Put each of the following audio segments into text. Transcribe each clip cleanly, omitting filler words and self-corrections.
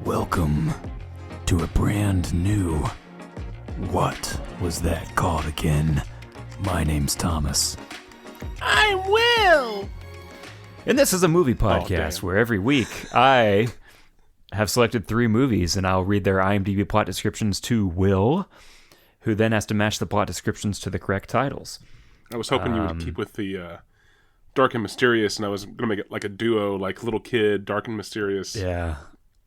Welcome to a brand new What Was That Called Again? My name's Thomas. I'm Will! And this is a movie podcast where every week I have selected 3 movies and I'll read their IMDb plot descriptions to Will, who then has to match the plot descriptions to the correct titles. I was hoping you would keep with the dark and mysterious, and I was going to make it like a duo, like little kid, dark and mysterious.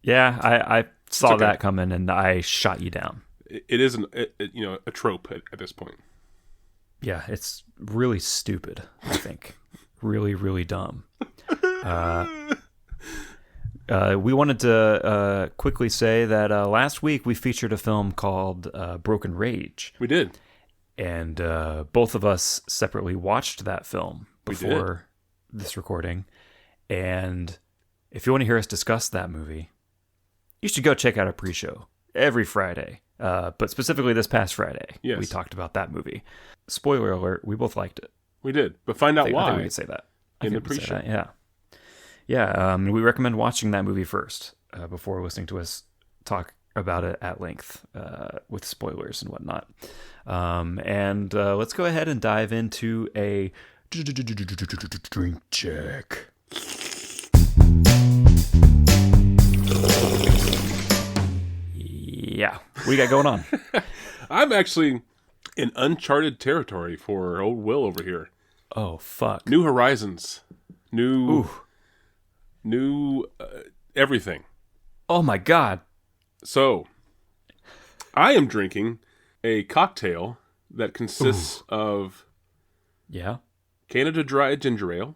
Yeah, I saw that coming, and I shot you down. It is a trope at this point. Yeah, it's really stupid, I think. Really, really dumb. We wanted to quickly say that last week we featured a film called Broken Rage. We did. And both of us separately watched that film before this recording. And if you want to hear us discuss that movie, you should go check out our pre-show every Friday. But specifically this past Friday, we talked about that movie. Spoiler alert, we both liked it. We did, but find out why. I think we could say that. In the pre-show. Yeah. We recommend watching that movie first before listening to us talk about it at length with spoilers and whatnot. And let's go ahead and dive into a drink check. Yeah, what do you got going on? I'm actually in uncharted territory for old Will over here. Oh, fuck. New horizons. New everything. Oh, my God. So, I am drinking a cocktail that consists of Canada Dry ginger ale,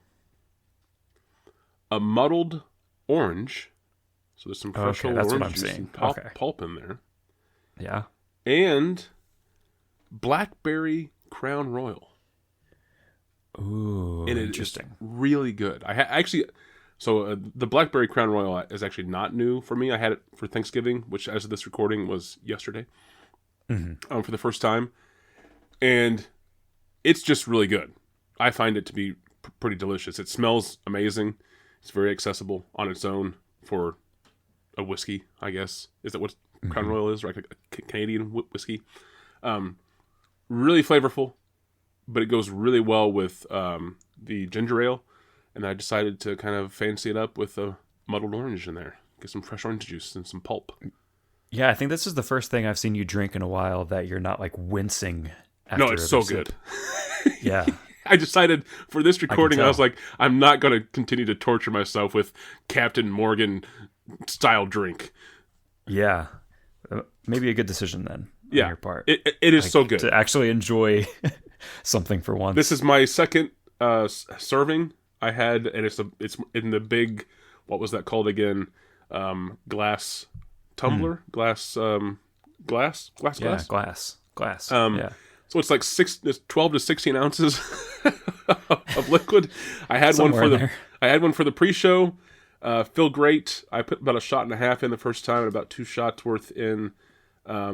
a muddled orange. So there's some fresh old orange juice and pulp in there. Yeah. And blackberry Crown Royal. Ooh, and interesting. It's really good. The blackberry Crown Royal is actually not new for me. I had it for Thanksgiving, which as of this recording was yesterday, for the first time. And it's just really good. I find it to be pretty delicious. It smells amazing. It's very accessible on its own for a whiskey, I guess. Is that what Crown Royal is? Like a Canadian whiskey. Really flavorful, but it goes really well with the ginger ale. And I decided to kind of fancy it up with a muddled orange in there. Get some fresh orange juice and some pulp. Yeah, I think this is the first thing I've seen you drink in a while that you're not like wincing after. No, it's so good. Yeah. I decided for this recording, I was like, I'm not going to continue to torture myself with Captain Morgan style drink. Yeah. Maybe a good decision then on your part. It is so good. To actually enjoy something for once. This is my second serving I had, and it's in the big, what was that called again? Glass tumbler? Glass. Yeah, glass. So it's like 12 to 16 ounces of liquid. I had one for the pre-show. Feel great. I put about a shot and a half in the first time, and about 2 shots worth in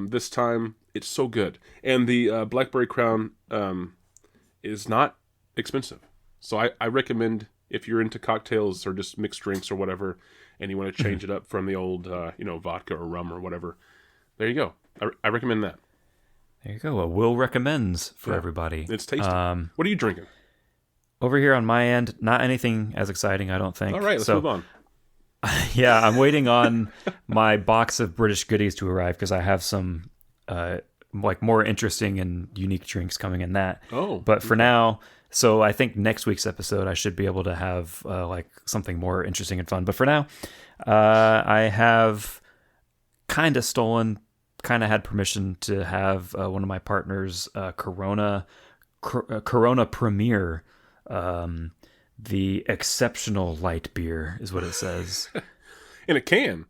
this time. It's so good, and the Blackberry Crown is not expensive. So I recommend if you're into cocktails or just mixed drinks or whatever, and you want to change it up from the old vodka or rum or whatever. There you go. I recommend that. There you go. A Will recommends for everybody. It's tasty. What are you drinking? Over here on my end, not anything as exciting, I don't think. All right, let's move on. Yeah, I'm waiting on my box of British goodies to arrive because I have some more interesting and unique drinks coming in that. Oh. But for now, so I think next week's episode I should be able to have something more interesting and fun. But for now, I have kind of had permission to have one of my partners' Corona Premier, the exceptional light beer is what it says. In a can.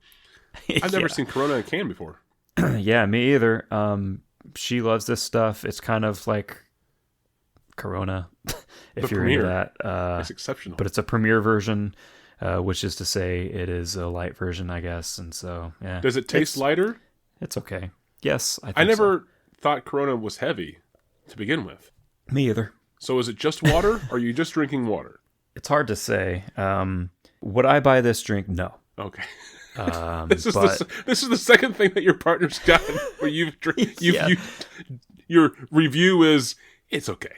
I've never seen Corona in a can before. Yeah, me either. She loves this stuff. It's kind of like Corona, if you're into that. It's exceptional. But it's a premier version, which is to say it is a light version, I guess. And so, yeah. Does it taste lighter? It's okay. Yes, I think I never thought Corona was heavy to begin with. Me either. So is it just water, or are you just drinking water? It's hard to say. Would I buy this drink? No. Okay. This is the second thing that your partner's got where your review is it's okay.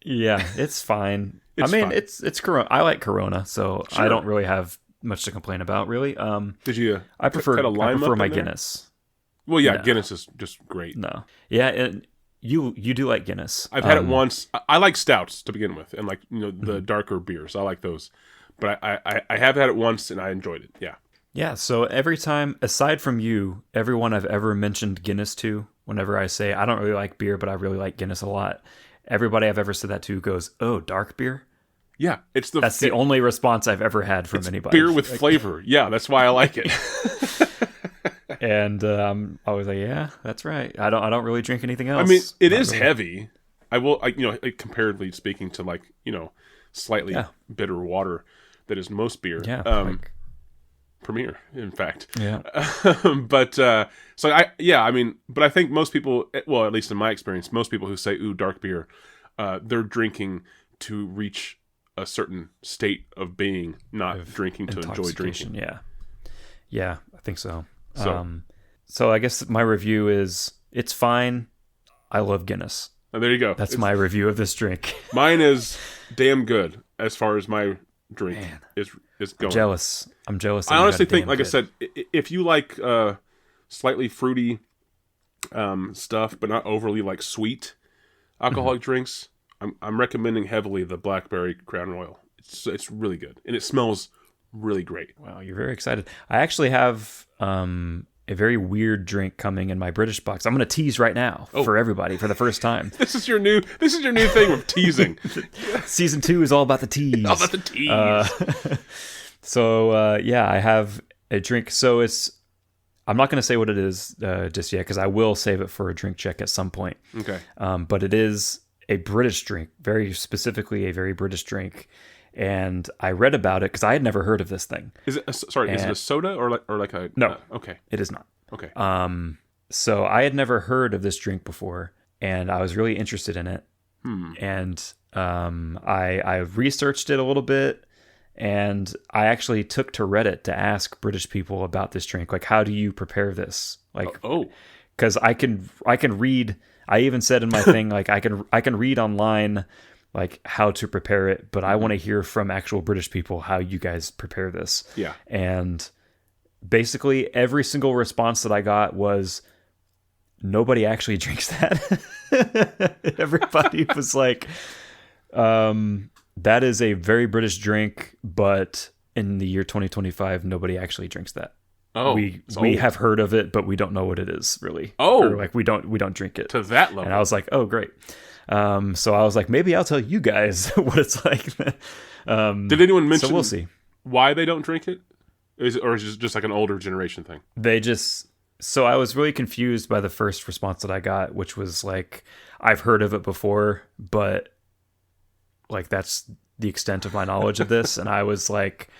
Yeah, it's fine. Fine. It's Corona. I like Corona, so sure. I don't really have much to complain about, really. Did you? I prefer my Guinness. Well, yeah, no. Guinness is just great. No, yeah, and you do like Guinness. I've had it once. I like stouts to begin with, and the darker beers. I like those, but I have had it once and I enjoyed it. Yeah. Yeah. So every time, aside from you, everyone I've ever mentioned Guinness to, whenever I say I don't really like beer, but I really like Guinness a lot, everybody I've ever said that to goes, "Oh, dark beer." Yeah, that's the only response I've ever had from anybody. Beer with flavor. Yeah, that's why I like it. And I was like, yeah, that's right. I don't really drink anything else. I mean, it is heavy. I will, comparatively speaking to slightly bitter water that is most beer. Yeah. Premier, in fact. Yeah. But but I think most people, well, at least in my experience, most people who say, "Ooh, dark beer," they're drinking to reach a certain state of being, not drinking to enjoy drinking. Yeah. Yeah, I think so. So I guess my review is it's fine. I love Guinness. Oh, there you go. That's my review of this drink. Mine is damn good as far as my drink is going. I'm jealous. I honestly think, like I said, if you like slightly fruity stuff, but not overly sweet alcoholic drinks, I'm recommending heavily the Blackberry Crown Royal. It's really good, and it smells really great. Wow, you're very excited. I actually have a very weird drink coming in my British box. I'm going to tease right now for everybody for the first time. This is your new thing of teasing. Season 2 is all about the tease. All about the tease. I have a drink. So I'm not going to say what it is just yet because I will save it for a drink check at some point. Okay. But it is a British drink, very specifically a very British drink. And I read about it because I had never heard of this thing. Is it is it a soda or like a... No. Okay. It is not. Okay. So I had never heard of this drink before, and I was really interested in it. And I researched it a little bit, and I actually took to Reddit to ask British people about this drink. Like, how do you prepare this? Because I can read... I even said in my thing, I can read online... how to prepare it, but I want to hear from actual British people how you guys prepare this. Yeah. And basically every single response that I got was nobody actually drinks that. Everybody was like, that is a very British drink, but in the year 2025, nobody actually drinks that. Oh, we have heard of it, but we don't know what it is really. Oh, or we don't drink it to that level. And I was like, oh, great. So I was like, maybe I'll tell you guys what it's like. Did anyone mention? So we'll see why they don't drink it, is it just like an older generation thing? So I was really confused by the first response that I got, which was like, I've heard of it before, but that's the extent of my knowledge of this. And I was like,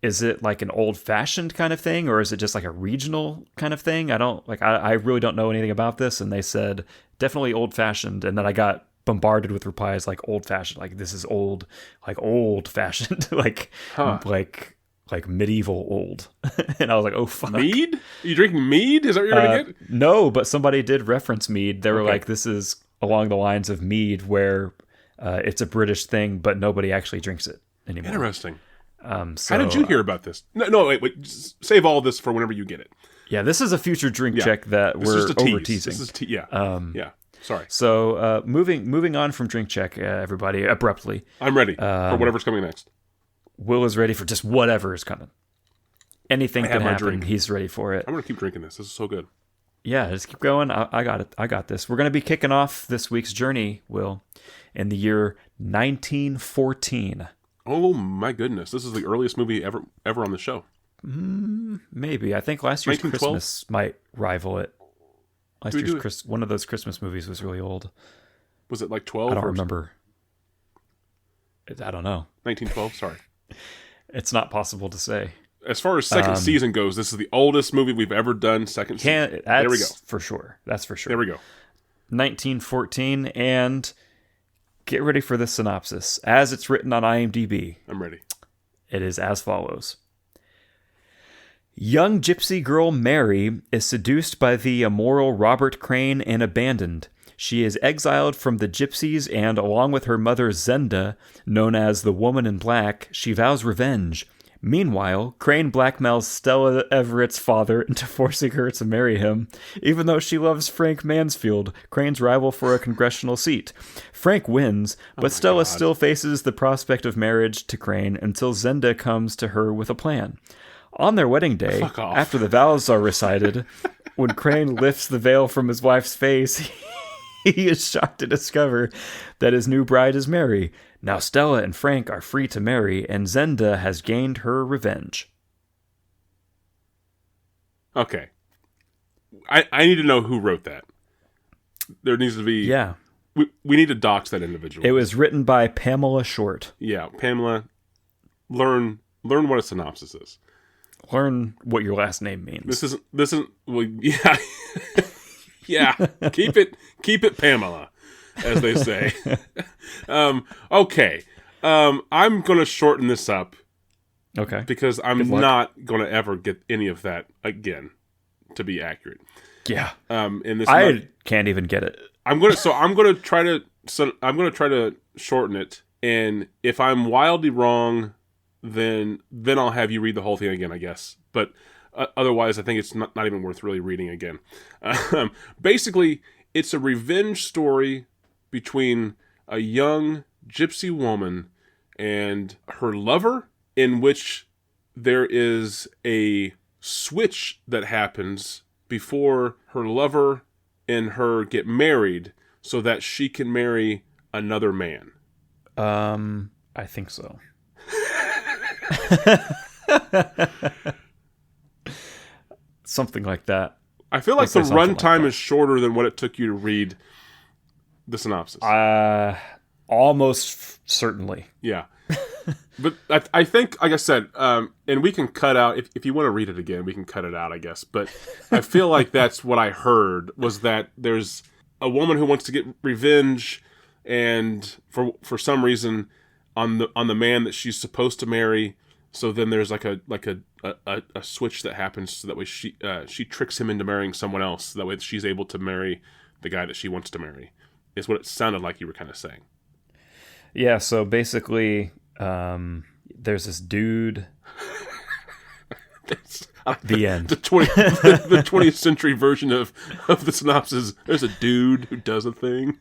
is it like an old fashioned kind of thing, or is it just like a regional kind of thing? I really don't know anything about this. And they said definitely old fashioned. And then I got bombarded with replies like old fashioned, like this is old fashioned, like medieval old. And I was like, oh fuck. Mead? Are you drinking mead? Is that what you're going to get? No, but somebody did reference mead. They were like, this is along the lines of mead where it's a British thing, but nobody actually drinks it anymore. Interesting. So, how did you hear about this? No, wait. Just save all this for whenever you get it. Yeah, this is a future drink check that we're over teasing. This is sorry. So moving on from drink check, everybody, abruptly. I'm ready for whatever's coming next. Will is ready for just whatever is coming. Anything can happen. Drink. He's ready for it. I'm going to keep drinking this. This is so good. Yeah, just keep going. I got it. I got this. We're going to be kicking off this week's journey, Will, in the year 1914. Oh my goodness! This is the earliest movie ever on the show. Maybe. I think last year's 1912? Christmas might rival it. Last year's one of those Christmas movies was really old. Was it like 12? I don't remember. I don't know. 1912? Sorry. It's not possible to say. As far as second season goes, this is the oldest movie we've ever done. Second season. There we go. For sure. That's for sure. There we go. 1914, and get ready for this synopsis. As it's written on IMDb. I'm ready. It is as follows. Young gypsy girl Mary is seduced by the immoral Robert Crane and abandoned. She is exiled from the gypsies and, along with her mother Zenda, known as the Woman in Black, she vows revenge. Meanwhile, Crane blackmails Stella Everett's father into forcing her to marry him, even though she loves Frank Mansfield, Crane's rival for a congressional seat. Frank wins, but Stella still faces the prospect of marriage to Crane until Zenda comes to her with a plan. On their wedding day, after the vows are recited, when Crane lifts the veil from his wife's face, he is shocked to discover that his new bride is Mary. Now Stella and Frank are free to marry, and Zenda has gained her revenge. Okay. I need to know who wrote that. There needs to be... Yeah. We need to dox that individual. It was written by Pamela Short. Yeah, Pamela, learn what a synopsis is. Learn what your last name means. This isn't well, yeah. Yeah. Keep it Pamela, as they say. Okay. I'm gonna shorten this up. Okay. Because I'm not gonna ever get any of that again, to be accurate. Yeah. In this I can't even get it. I'm gonna try to shorten it, and if I'm wildly wrong, then I'll have you read the whole thing again, I guess. But otherwise, I think it's not even worth really reading again. Basically, it's a revenge story between a young gypsy woman and her lover, in which there is a switch that happens before her lover and her get married so that she can marry another man. I think so. Something like that. I feel like the runtime is shorter than what it took you to read the synopsis. Almost certainly. Yeah. But I think, like I said, and we can cut out, if you want to read it again, we can cut it out, I guess. But I feel like that's what I heard, was that there's a woman who wants to get revenge, and for some reason, on the man that she's supposed to marry. So then there's like a switch that happens, so that way she tricks him into marrying someone else. So that way she's able to marry the guy that she wants to marry. Is what it sounded like you were kind of saying. Yeah. So basically, there's this dude. The end. The 20th century version of the synopsis. There's a dude who does a thing.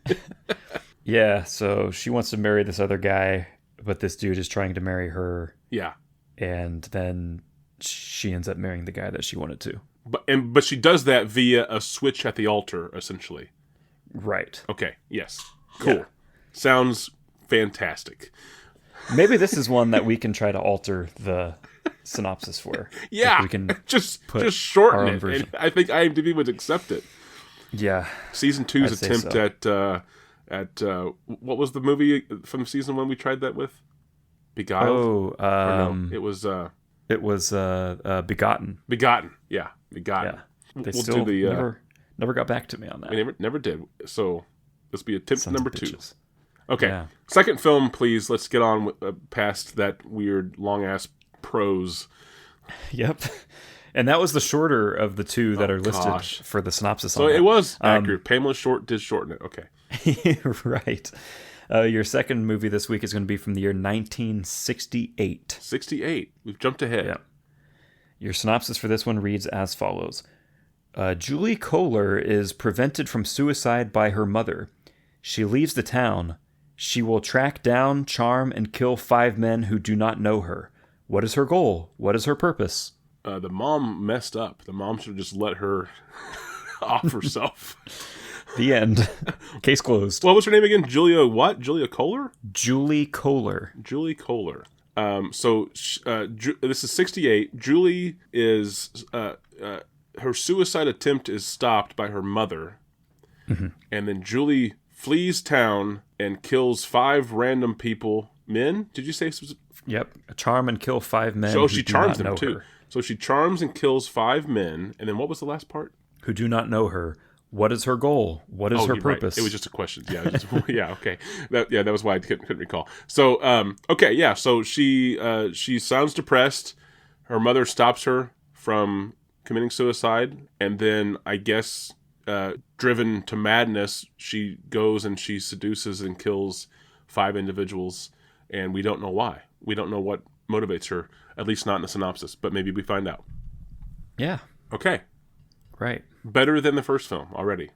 Yeah. So she wants to marry this other guy, but this dude is trying to marry her. Yeah. And then she ends up marrying the guy that she wanted to. But she does that via a switch at the altar, essentially. Right. Okay. Yes. Cool. Yeah. Sounds fantastic. Maybe this is one that we can try to alter the synopsis for. Yeah. Like we can just shorten it. Version. And I think IMDb would accept it. Yeah. Season 2's attempt at what was the movie from season 1 we tried that with? Beguiled? It was Begotten. Begotten, yeah, Begotten. Yeah. They still never got back to me on that. They never did. So this will be attempt number 2. Okay, yeah. Second film, please. Let's get on past that weird long ass prose. Yep, and that was the shorter of the two that are listed for the synopsis. So it was accurate. Pamela Short did shorten it. Okay, right. Your second movie this week is going to be from the year 1968. 68. We've jumped ahead. Yeah. Your synopsis for this one reads as follows. Julie Kohler is prevented from suicide by her mother. She leaves the town. She will track down, charm, and kill 5 men who do not know her. What is her goal? What is her purpose? The mom messed up. The mom should have just let her off herself. The end. Case closed. What was her name again? Julia what? Julia Kohler? Julie Kohler. Julie Kohler. This is 68. Julie is her suicide attempt is stopped by her mother, and then Julie flees town and kills 5 random people. Men? Did you say? Yep. Charm and kill 5 men. So she charms them too. Her. So she charms and kills 5 men, and then what was the last part? Who do not know her. What is her goal? What is her purpose? Right. It was just a question. Yeah. Yeah. Okay. That was why I couldn't recall. So okay. Yeah. So she sounds depressed. Her mother stops her from committing suicide, and then I guess driven to madness, she goes and she seduces and kills 5 individuals, and we don't know why. We don't know what motivates her. At least not in the synopsis, but maybe we find out. Yeah. Okay. Right. Better than the first film already.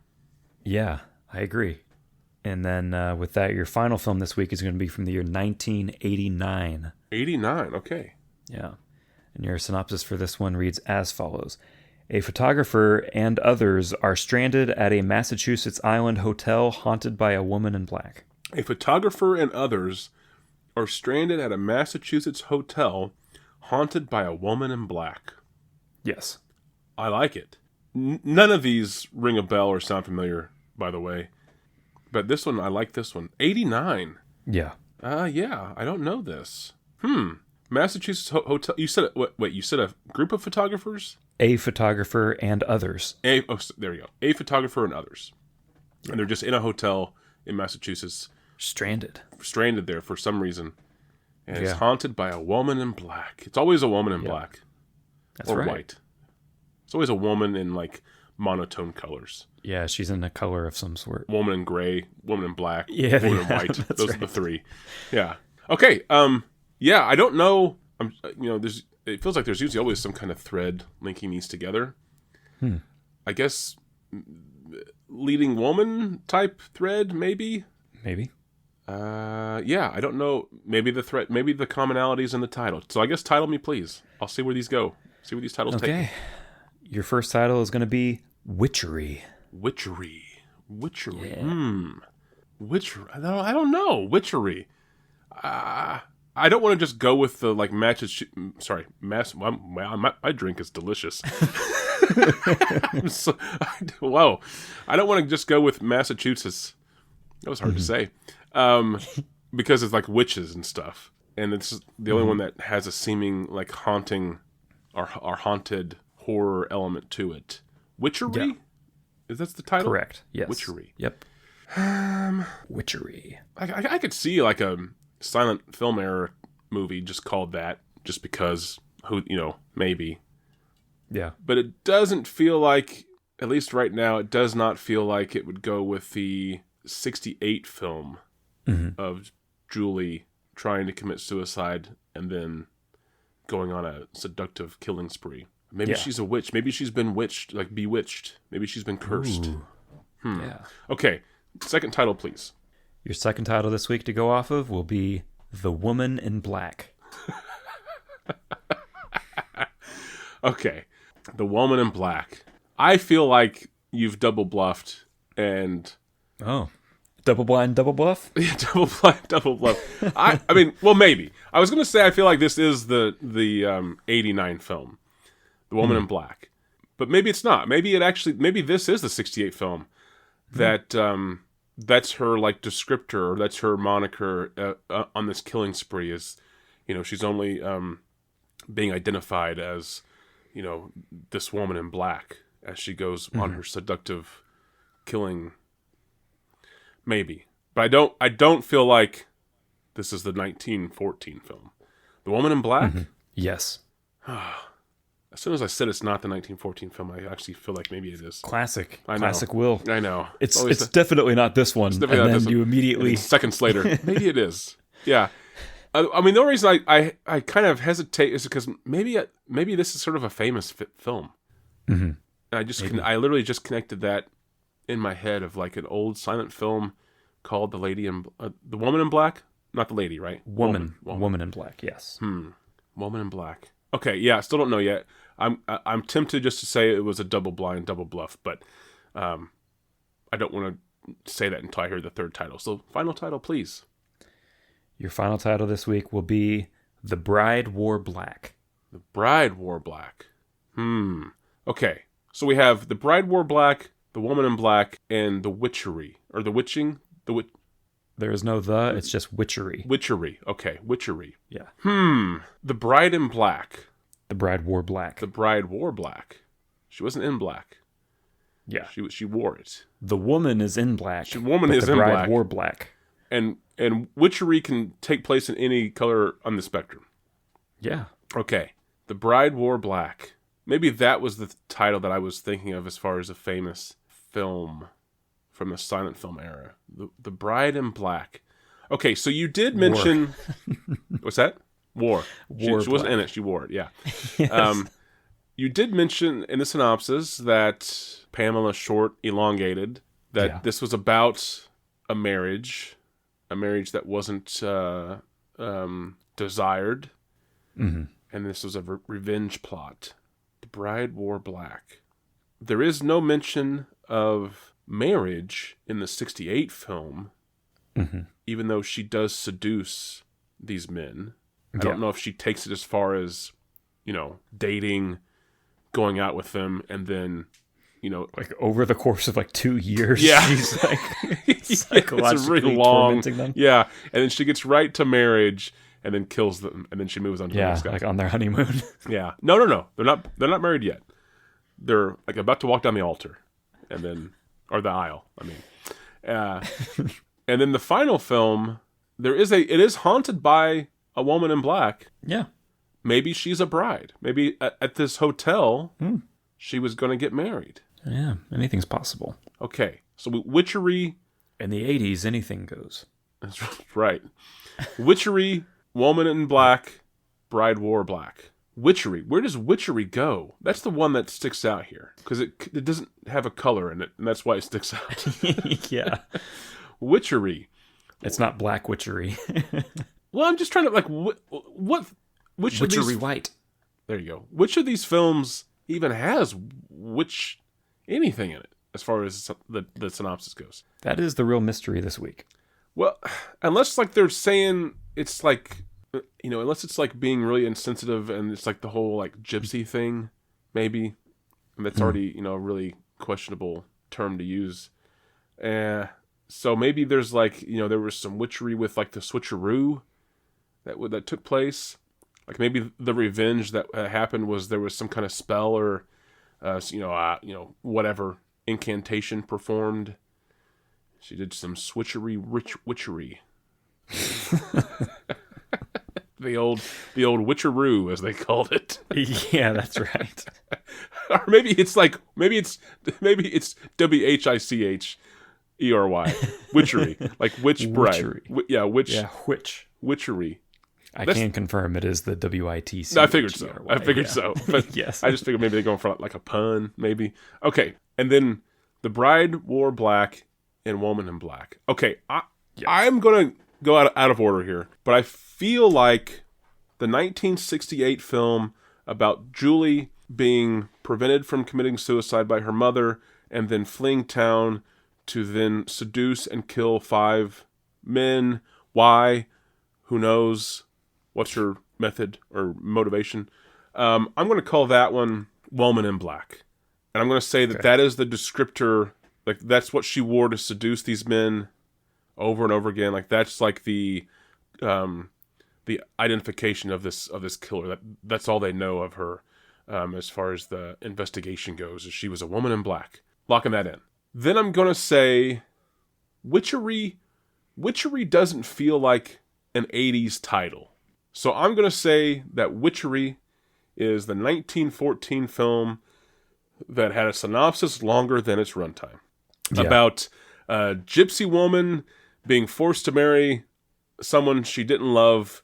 Yeah, I agree. And then with that, your final film this week is going to be from the year 1989. 89, okay. Yeah. And your synopsis for this one reads as follows. A photographer and others are stranded at a Massachusetts island hotel haunted by a woman in black. A photographer and others are stranded at a Massachusetts hotel haunted by a woman in black. Yes. I like it. None of these ring a bell or sound familiar, by the way. But this one, I like this one. 89. Yeah. Yeah, I don't know this. Massachusetts hotel. You said, wait, you said a group of photographers? A photographer and others. There you go. A photographer and others. Yeah. And they're just in a hotel in Massachusetts. Stranded there for some reason. And it's haunted by a woman in black. It's always a woman in black. That's or right. white. It's always a woman in like monotone colors. Yeah, she's in a color of some sort. Woman in gray, woman in black, woman in white. Those are the 3. Yeah. Okay. Yeah, I don't know. It feels like there's usually always some kind of thread linking these together. I guess leading woman type thread, maybe. Maybe. Yeah, I don't know. Maybe the threat, maybe the commonalities in the title. So I guess title me, please. I'll see where these go. See where these titles take me. Your first title is going to be Witchery. Witchery. Yeah. Witchery. I don't know. Witchery. I don't want to just go with the like my drink is delicious. Whoa. I don't want to just go with Massachusetts. That was hard to say. Because it's like witches and stuff. And it's the only one that has a seeming like haunting or haunted horror element to it. Witchery? Yeah. Is that the title? Correct. Yes. Witchery. Yep. Witchery. I could see like a silent film era movie just called that, just because maybe. Yeah. But it doesn't feel like, at least right now, it does not feel like it would go with the 68 film of Julie trying to commit suicide and then going on a seductive killing spree. Maybe she's a witch. Maybe she's been witched, like bewitched. Maybe she's been cursed. Yeah. Okay. Second title, please. Your second title this week to go off of will be The Woman in Black. Okay. The Woman in Black. I feel like you've double bluffed and... Oh. Double blind, double bluff? Yeah, double blind, double bluff. I mean, well, maybe. I was going to say I feel like this is the 89 film, The Woman in Black. But maybe it's not. Maybe this is the 68 film that that's her like descriptor, or that's her moniker on this killing spree is, she's only being identified as, this woman in black as she goes on her seductive killing. Maybe. But I don't feel like this is the 1914 film. The Woman in Black? Yes. As soon as I said it's not the 1914 film, I actually feel like maybe it is. Classic. Classic Will. I know. It's definitely not this one. And then you immediately... Seconds later. Maybe it is. Yeah. I mean, the only reason I kind of hesitate is because maybe this is sort of a famous film. And I literally just connected that in my head of like an old silent film called The Woman in Black? Not the lady, right? Woman in Black, yes. Woman in Black. Okay, yeah, still don't know yet. I'm tempted just to say it was a double blind, double bluff, but I don't want to say that until I hear the third title. So, final title, please. Your final title this week will be The Bride Wore Black. The Bride Wore Black. Okay. So we have The Bride Wore Black, The Woman in Black, and The Witchery. Or The Witching? There is no the, it's just Witchery. Witchery. Okay, Witchery. Yeah. The Bride in Black. The Bride Wore Black. The Bride wore black. She wasn't in black. Yeah. She wore it. The woman is in black. The woman is in black. The bride wore black. And Witchery can take place in any color on the spectrum. Yeah. Okay. The Bride Wore Black. Maybe that was the title that I was thinking of as far as a famous film from the silent film era. The Bride in Black. Okay, so you did mention... What's that? Wore. She wasn't in it. She wore it, yeah. Yes. You did mention in the synopsis that Pamela Short elongated, that this was about a marriage that wasn't desired, and this was a revenge plot. The Bride Wore Black. There is no mention of marriage in the 1968 film, even though she does seduce these men. I don't know if she takes it as far as, dating, going out with them, and then, like over the course of like 2 years, she's like psychologically it's really long, tormenting them. Yeah, and then she gets right to marriage, and then kills them, and then she moves on to the next guy. Like on their honeymoon. Yeah, no, they're not married yet. They're like about to walk down the altar, and then or the aisle. I mean, and then the final film, it is haunted by a woman in black. Yeah. Maybe she's a bride. Maybe at this hotel, she was going to get married. Yeah, anything's possible. Okay, so Witchery. In the 80s, anything goes. That's right. Witchery, woman in black, bride wore black. Witchery. Where does Witchery go? That's the one that sticks out here. Because it doesn't have a color in it, and that's why it sticks out. Yeah. Witchery. It's not black witchery. Well, I'm just trying to, like, which Witchery of these... white. There you go. Which of these films even has anything in it, as far as the synopsis goes? That is the real mystery this week. Well, unless, like, they're saying it's, like, unless it's, like, being really insensitive and it's, like, the whole, like, gypsy thing, maybe. And that's already, a really questionable term to use. So maybe there's, like, there was some witchery with, like, the switcheroo that took place. Like, maybe the revenge that happened was there was some kind of spell or, whatever incantation performed. She did some witchery. The old witcheroo, as they called it. Yeah, that's right. Or maybe it's WHICHERY, witchery, like witch bride. Witchery. I can confirm it is the WITCHERY. No, I figured so. But yes. I just figured maybe they're going for like a pun, maybe. Okay, and then The Bride Wore Black and Woman in Black. Okay, I'm going to go out of order here, but I feel like the 1968 film about Julie being prevented from committing suicide by her mother and then fleeing town to then seduce and kill 5 men. Why? Who knows? What's her method or motivation? I'm going to call that one Woman in Black. And I'm going to say that is the descriptor. Like, that's what she wore to seduce these men over and over again. Like, that's like the identification of this killer. That's all they know of her as far as the investigation goes, is she was a woman in black. Locking that in. Then I'm going to say Witchery. Witchery doesn't feel like an 80s title. So I'm going to say that Witchery is the 1914 film that had a synopsis longer than its runtime. Yeah. About a gypsy woman being forced to marry someone she didn't love,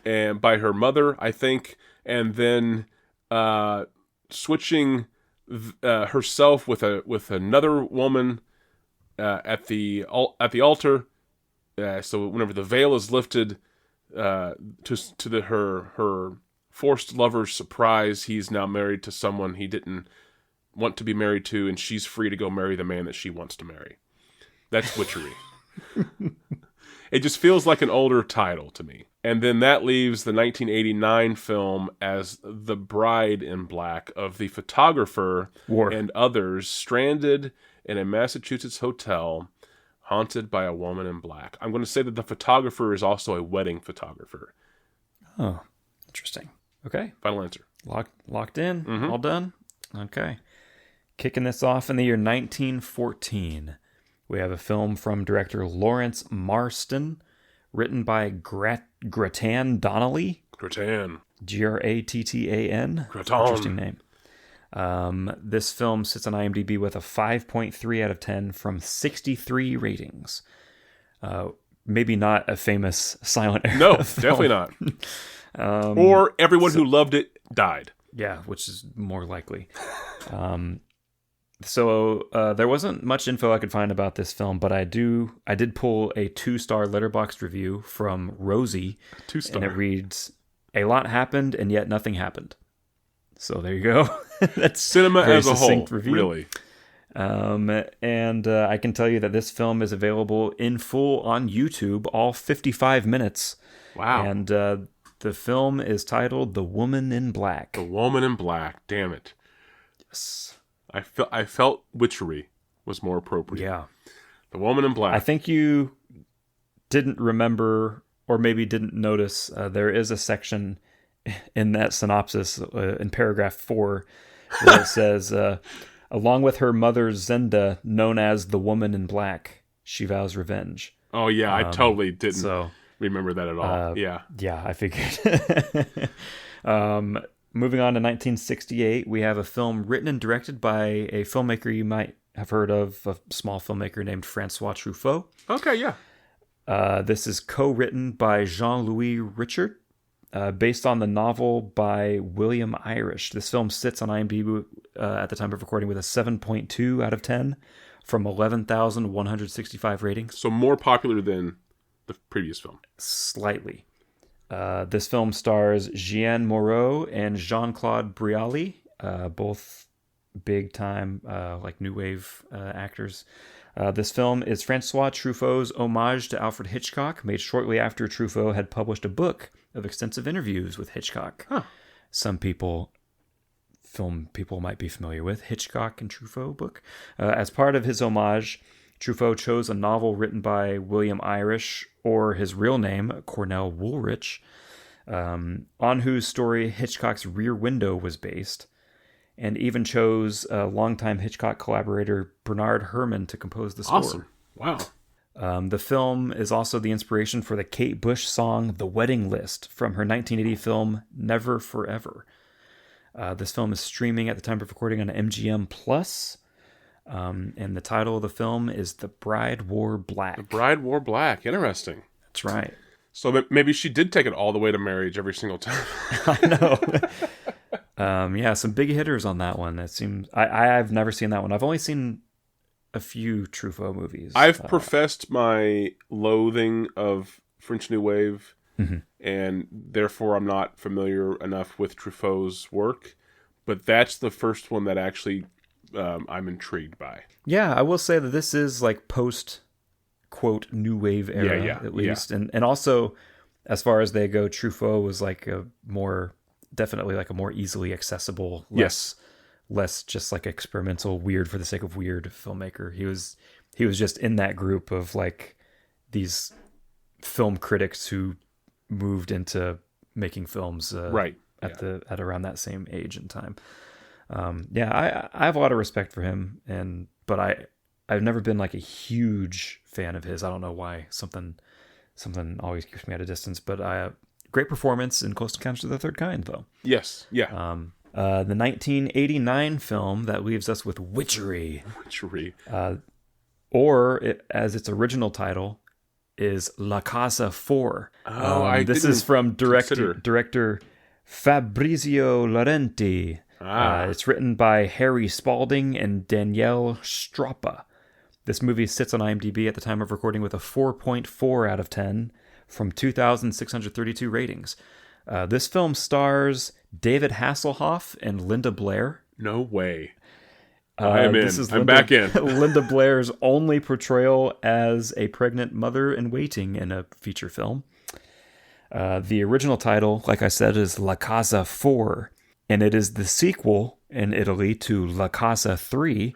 and by her mother, I think, and then switching herself with another woman at the altar. So whenever the veil is lifted, to her forced lover's surprise, he's now married to someone he didn't want to be married to, and she's free to go marry the man that she wants to marry. That's Witchery. It just feels like an older title to me. And then that leaves the 1989 film as The Bride in Black of the photographer and others stranded in a Massachusetts hotel haunted by a woman in black. I'm going to say that the photographer is also a wedding photographer. Oh, interesting. Okay. Final answer. Locked in. All done. Okay. Kicking this off in the year 1914. We have a film from director Lawrence Marston, written by Grattan Donnelly. Grattan. Grattan. Grattan. Interesting name. This film sits on IMDb with a 5.3 out of 10 from 63 ratings. Maybe not a famous silent era No, film. definitely not. Or everyone who loved it died. Yeah, which is more likely. So there wasn't much info I could find about this film, but I did pull a 2-star Letterboxd review from Rosie. 2-star. And it reads, "A lot happened and yet nothing happened." So there you go. That's cinema as a whole, review. Really. And I can tell you that this film is available in full on YouTube, all 55 minutes. Wow. And the film is titled The Woman in Black. The Woman in Black. Damn it. Yes. I felt Witchery was more appropriate. Yeah. The Woman in Black. I think you didn't remember, or maybe didn't notice, there is a section in that synopsis in paragraph 4 where it says, along with her mother Zenda, known as the Woman in Black, she vows revenge. Oh, yeah. I totally didn't remember that at all. Yeah, I figured. Moving on to 1968, we have a film written and directed by a filmmaker you might have heard of, a small filmmaker named Francois Truffaut. Okay, yeah. This is co-written by Jean-Louis Richard, based on the novel by William Irish. This film sits on IMDb at the time of recording with a 7.2 out of 10 from 11,165 ratings. So more popular than the previous film. Slightly. This film stars Jeanne Moreau and Jean-Claude Brialy, both big-time like new wave actors. This film is Francois Truffaut's homage to Alfred Hitchcock, made shortly after Truffaut had published a book of extensive interviews with Hitchcock. Huh. Some film people might be familiar with Hitchcock and Truffaut book. As part of his homage, Truffaut chose a novel written by William Irish, or his real name, Cornell Woolrich, on whose story Hitchcock's Rear Window was based, and even chose longtime Hitchcock collaborator Bernard Herrmann to compose the score. Awesome. Wow. The film is also the inspiration for the Kate Bush song The Wedding List from her 1980 film Never Forever. This film is streaming at the time of recording on MGM Plus. And the title of the film is The Bride Wore Black. The Bride Wore Black. Interesting. That's right. So maybe she did take it all the way to marriage every single time. I know. Yeah, some big hitters on that one. It seems I've never seen that one. I've only seen a few Truffaut movies. I've professed my loathing of French New Wave, and therefore I'm not familiar enough with Truffaut's work. But that's the first one that actually I'm intrigued by. Yeah, I will say that this is like post quote new wave era, at least, and also as far as they go, Truffaut was like definitely like a more easily accessible, less just like experimental, weird for the sake of weird filmmaker. He was just in that group of like these film critics who moved into making films at around that same age and time. I have a lot of respect for him, but I've never been like a huge fan of his. I don't know why. Something always keeps me at a distance. But great performance in Close Encounters of the Third Kind, though. Yes, yeah. The 1989 film that leaves us with Witchery. Witchery. As its original title is La Casa 4. This is from director Fabrizio Laurenti. It's written by Harry Spalding and Danielle Stroppa. This movie sits on IMDb at the time of recording with a 4.4 out of 10 from 2,632 ratings. This film stars David Hasselhoff and Linda Blair. No way. I'm in. I'm back in. Linda Blair's only portrayal as a pregnant mother in waiting in a feature film. The original title, like I said, is La Casa 4, and it is the sequel in Italy to La Casa 3,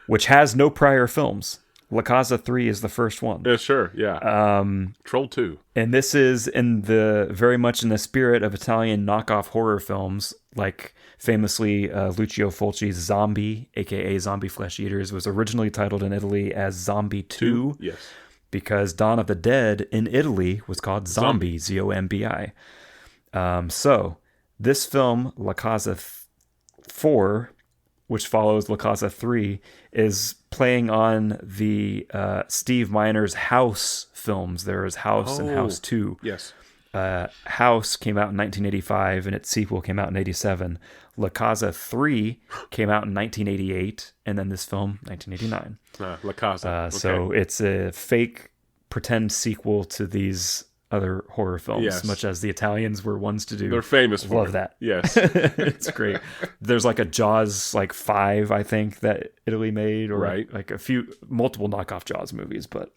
which has no prior films. La Casa 3 is the first one. Yeah, sure, yeah. Troll 2. And this is very much in the spirit of Italian knockoff horror films, like famously Lucio Fulci's Zombie, aka Zombie Flesh Eaters, was originally titled in Italy as Zombie 2. Yes. Because Dawn of the Dead in Italy was called Zombie, Zombi. So this film, La Casa 4, which follows La Casa 3, is playing on the Steve Miner's House films. There is House and House 2. Yes. House came out in 1985, and its sequel came out in 87. La Casa 3 came out in 1988, and then this film, 1989. La Casa. Okay. So it's a fake pretend sequel to these other horror films, much as the Italians were ones to do. They're famous for Love that. Yes. It's great. There's like a Jaws 5, I think, that Italy made, or like multiple knockoff Jaws movies, but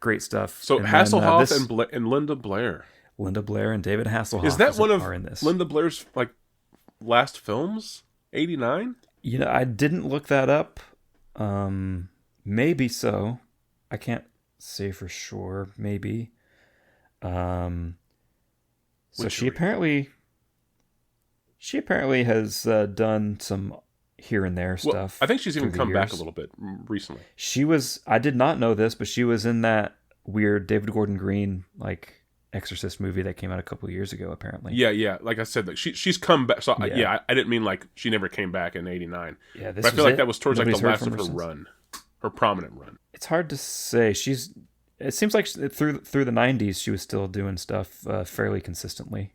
great stuff. So and Hasselhoff and Linda Blair. Linda Blair and David Hasselhoff is that one of in this. Linda Blair's last films? 89? I didn't look that up. Maybe so. I can't say for sure. Maybe. So she apparently has done some here and there stuff. I think she's even come back a little bit recently. I did not know this, but she was in that weird David Gordon Green Exorcist movie that came out a couple of years ago, apparently. Yeah. Like I said, she's come back. So I didn't mean she never came back in 89. Yeah, but I feel like that was towards the last of her run, her prominent run. It's hard to say. It seems like through the 90s she was still doing stuff fairly consistently.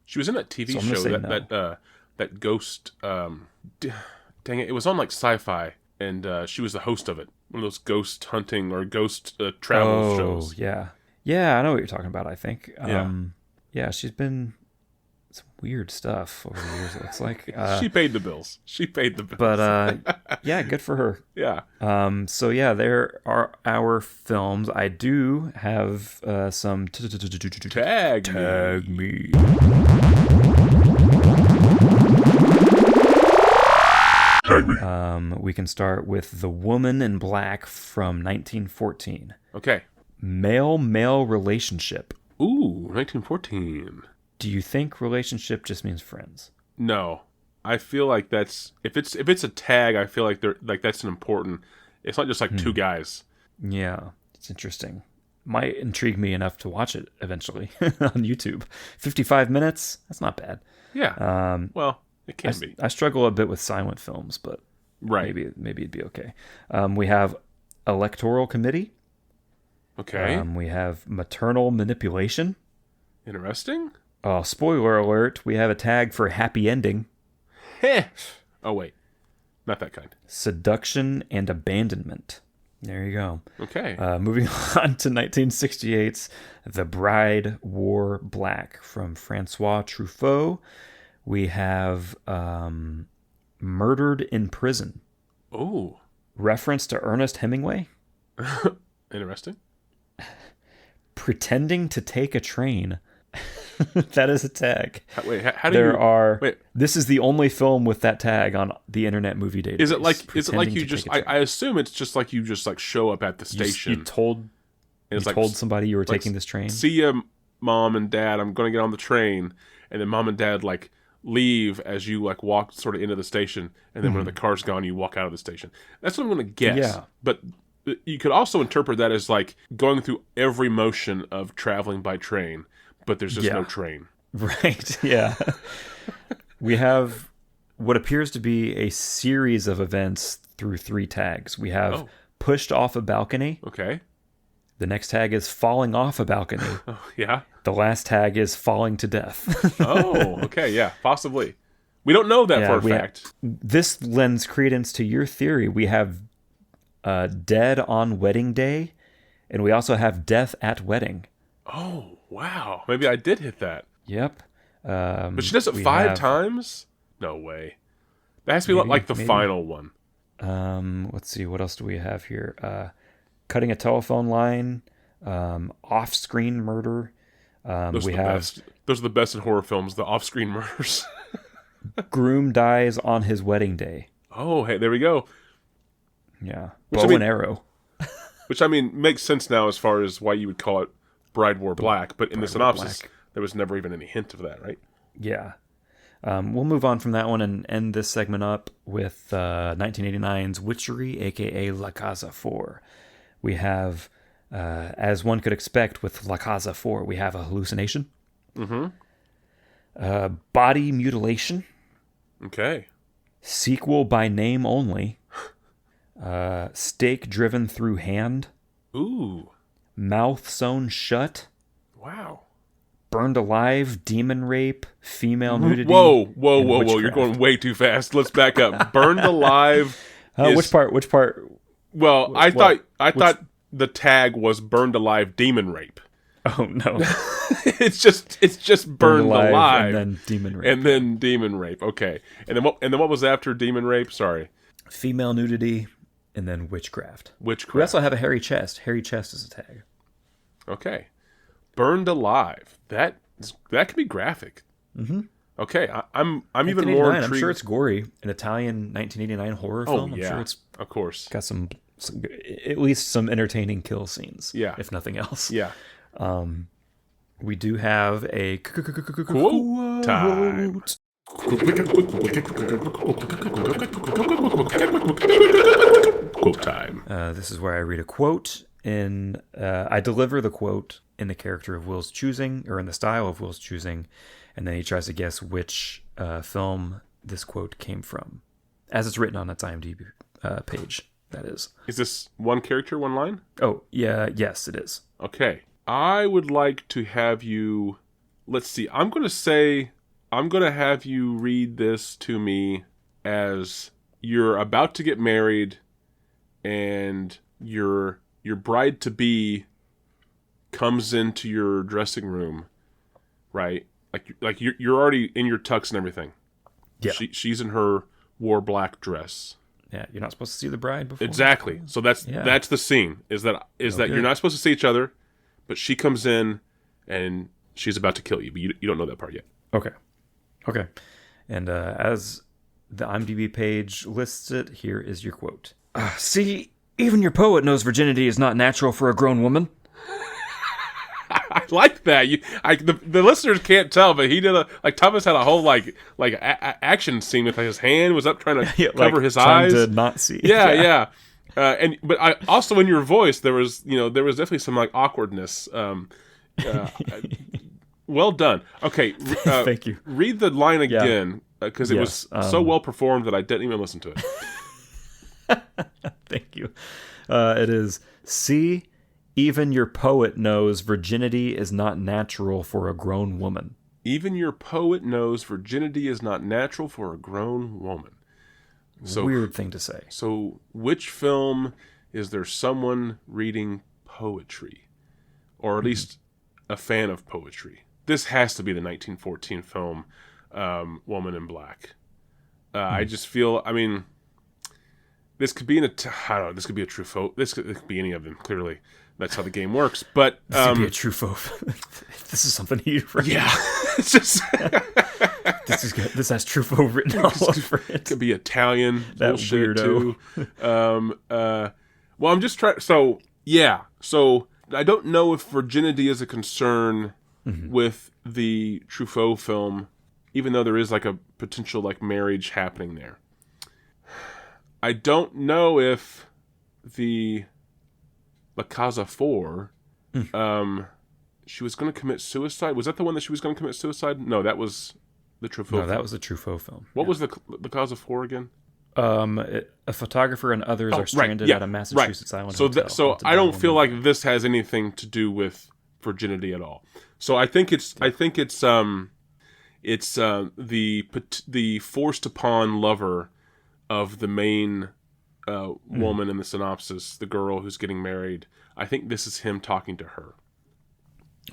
She was in that TV show that Ghost. Dang it! It was on Sci-Fi, and she was the host of it. One of those ghost hunting or ghost travel shows. Yeah, I know what you're talking about. I think. Yeah, she's been some weird stuff over the years. It looks like she paid the bills. But yeah, good for her. Yeah. So yeah, there are our films. I do have some tag me. We can start with The Woman in Black from 1914. Okay. Male-male relationship. Ooh, 1914. Do you think relationship just means friends? No. I feel like that's if it's a tag, I feel like that's an important. It's not just two guys. Yeah, it's interesting. Might intrigue me enough to watch it eventually on YouTube. 55 minutes, that's not bad. Yeah. Well, it can be. I struggle a bit with silent films, but maybe it'd be okay. We have Electoral Committee. Okay. We have Maternal Manipulation. Interesting. Oh, spoiler alert! We have a tag for Happy Ending. Oh wait, not that kind. Seduction and Abandonment. There you go. Okay. Moving on to 1968's The Bride Wore Black from Francois Truffaut. We have Murdered in Prison. Oh. Reference to Ernest Hemingway. Interesting. Pretending to Take a Train. That is a tag. Wait, how do Wait. This is the only film with that tag on the Internet Movie Database. Is it like you just? I assume it's just like you just show up at the station. You told somebody you were taking this train. See ya, Mom and Dad. I'm going to get on the train, and then Mom and Dad leave as you walk sort of into the station, and then when the car's gone, you walk out of the station. That's what I'm going to guess. Yeah. But you could also interpret that as going through every motion of traveling by train, but there's just no train. Right. Yeah. We have what appears to be a series of events through 3 tags. We have pushed off a balcony. Okay. The next tag is falling off a balcony. Oh, yeah. The last tag is falling to death. Oh, okay. Yeah, possibly. We don't know that for a fact. This lends credence to your theory. We have Dead on Wedding Day, and we also have Death at Wedding. Oh, wow. Maybe I did hit that. Yep. But she does it 5 times? No way. That has to be the final one. Let's see. What else do we have here? Cutting a telephone line. Off-screen murder. Those are the best in horror films, the off-screen murders. Groom dies on his wedding day. Oh, hey, there we go. Yeah. Bow and arrow. Which, I mean, makes sense now as far as why you would call it Bride Wore Black, but in the synopsis, there was never even any hint of that, right? Yeah. We'll move on from that one and end this segment up with 1989's Witchery, a.k.a. La Casa 4. We have, as one could expect with La Casa 4, we have a hallucination. Mm-hmm. Body mutilation. Okay. Sequel by name only. Stake driven through hand. Ooh. Mouth sewn shut. Wow. Burned alive, demon rape, female nudity. Whoa. You're going way too fast. Let's back up. Burned alive. Which part? Well, I thought the tag was burned alive demon rape. Oh no. it's just burned alive and then demon rape. Okay. And then what was after demon rape? Sorry. Female nudity and then witchcraft. We Witchcraft. also have a hairy chest. Hairy chest is a tag. Okay. Burned alive. That can be graphic. Mm-hmm. Okay, I'm even more intrigued. I'm sure it's gory. An Italian 1989 horror film. Oh, yeah. I'm sure it's of course got some at least some entertaining kill scenes. Yeah, if nothing else. Yeah. We do have a quote time. Quote time. This is where I read a quote. I deliver the quote in the character of Will's choosing, or in the style of Will's choosing, and then he tries to guess which film this quote came from, as it's written on its IMDb page. That is. Is this one character, one line? Oh, yeah. Yes, it is. Okay. I would like to have you. Let's see. I'm going to have you read this to me as you're about to get married, and your bride to be comes into your dressing room, right? Like you're already in your tux and everything. Yeah. She's in her war black dress. Yeah, you're not supposed to see the bride before. Exactly. So that's the scene. Is that you're not supposed to see each other, but she comes in and she's about to kill you, but you don't know that part yet. Okay. And as the IMDb page lists it, here is your quote. See, even your poet knows virginity is not natural for a grown woman. I like that. The listeners can't tell, but he did Thomas had a whole action scene with his hand was up trying to cover his eyes, trying to not see. Yeah. But I also in your voice there was definitely some awkwardness. Well done. Okay, thank you. Read the line again because it was so well performed that I didn't even listen to it. Thank you. It is, see, even your poet knows virginity is not natural for a grown woman. Even your poet knows virginity is not natural for a grown woman. So, weird thing to say. So which film is there someone reading poetry? Or at least a fan of poetry? This has to be the 1914 film Woman in Black. I just feel, this could be this could be a Truffaut. This could be any of them, clearly. That's how the game works. But this could be a Truffaut. This is something you'd write. Yeah. It's just this has Truffaut written all over it. It could be Italian that bullshit weirdo. Too. Well, I'm just trying. So I don't know if virginity is a concern with the Truffaut film, even though there is a potential marriage happening there. I don't know if the La Casa 4, she was going to commit suicide. Was that the one that she was going to commit suicide? No, that was the Truffaut film. No, that was the Truffaut film. What was the La Casa 4 again? A photographer and others are stranded at a Massachusetts island hotel. So I don't feel like this has anything to do with virginity at all. So I think it's the forced upon lover of the main woman in the synopsis, the girl who's getting married. I think this is him talking to her.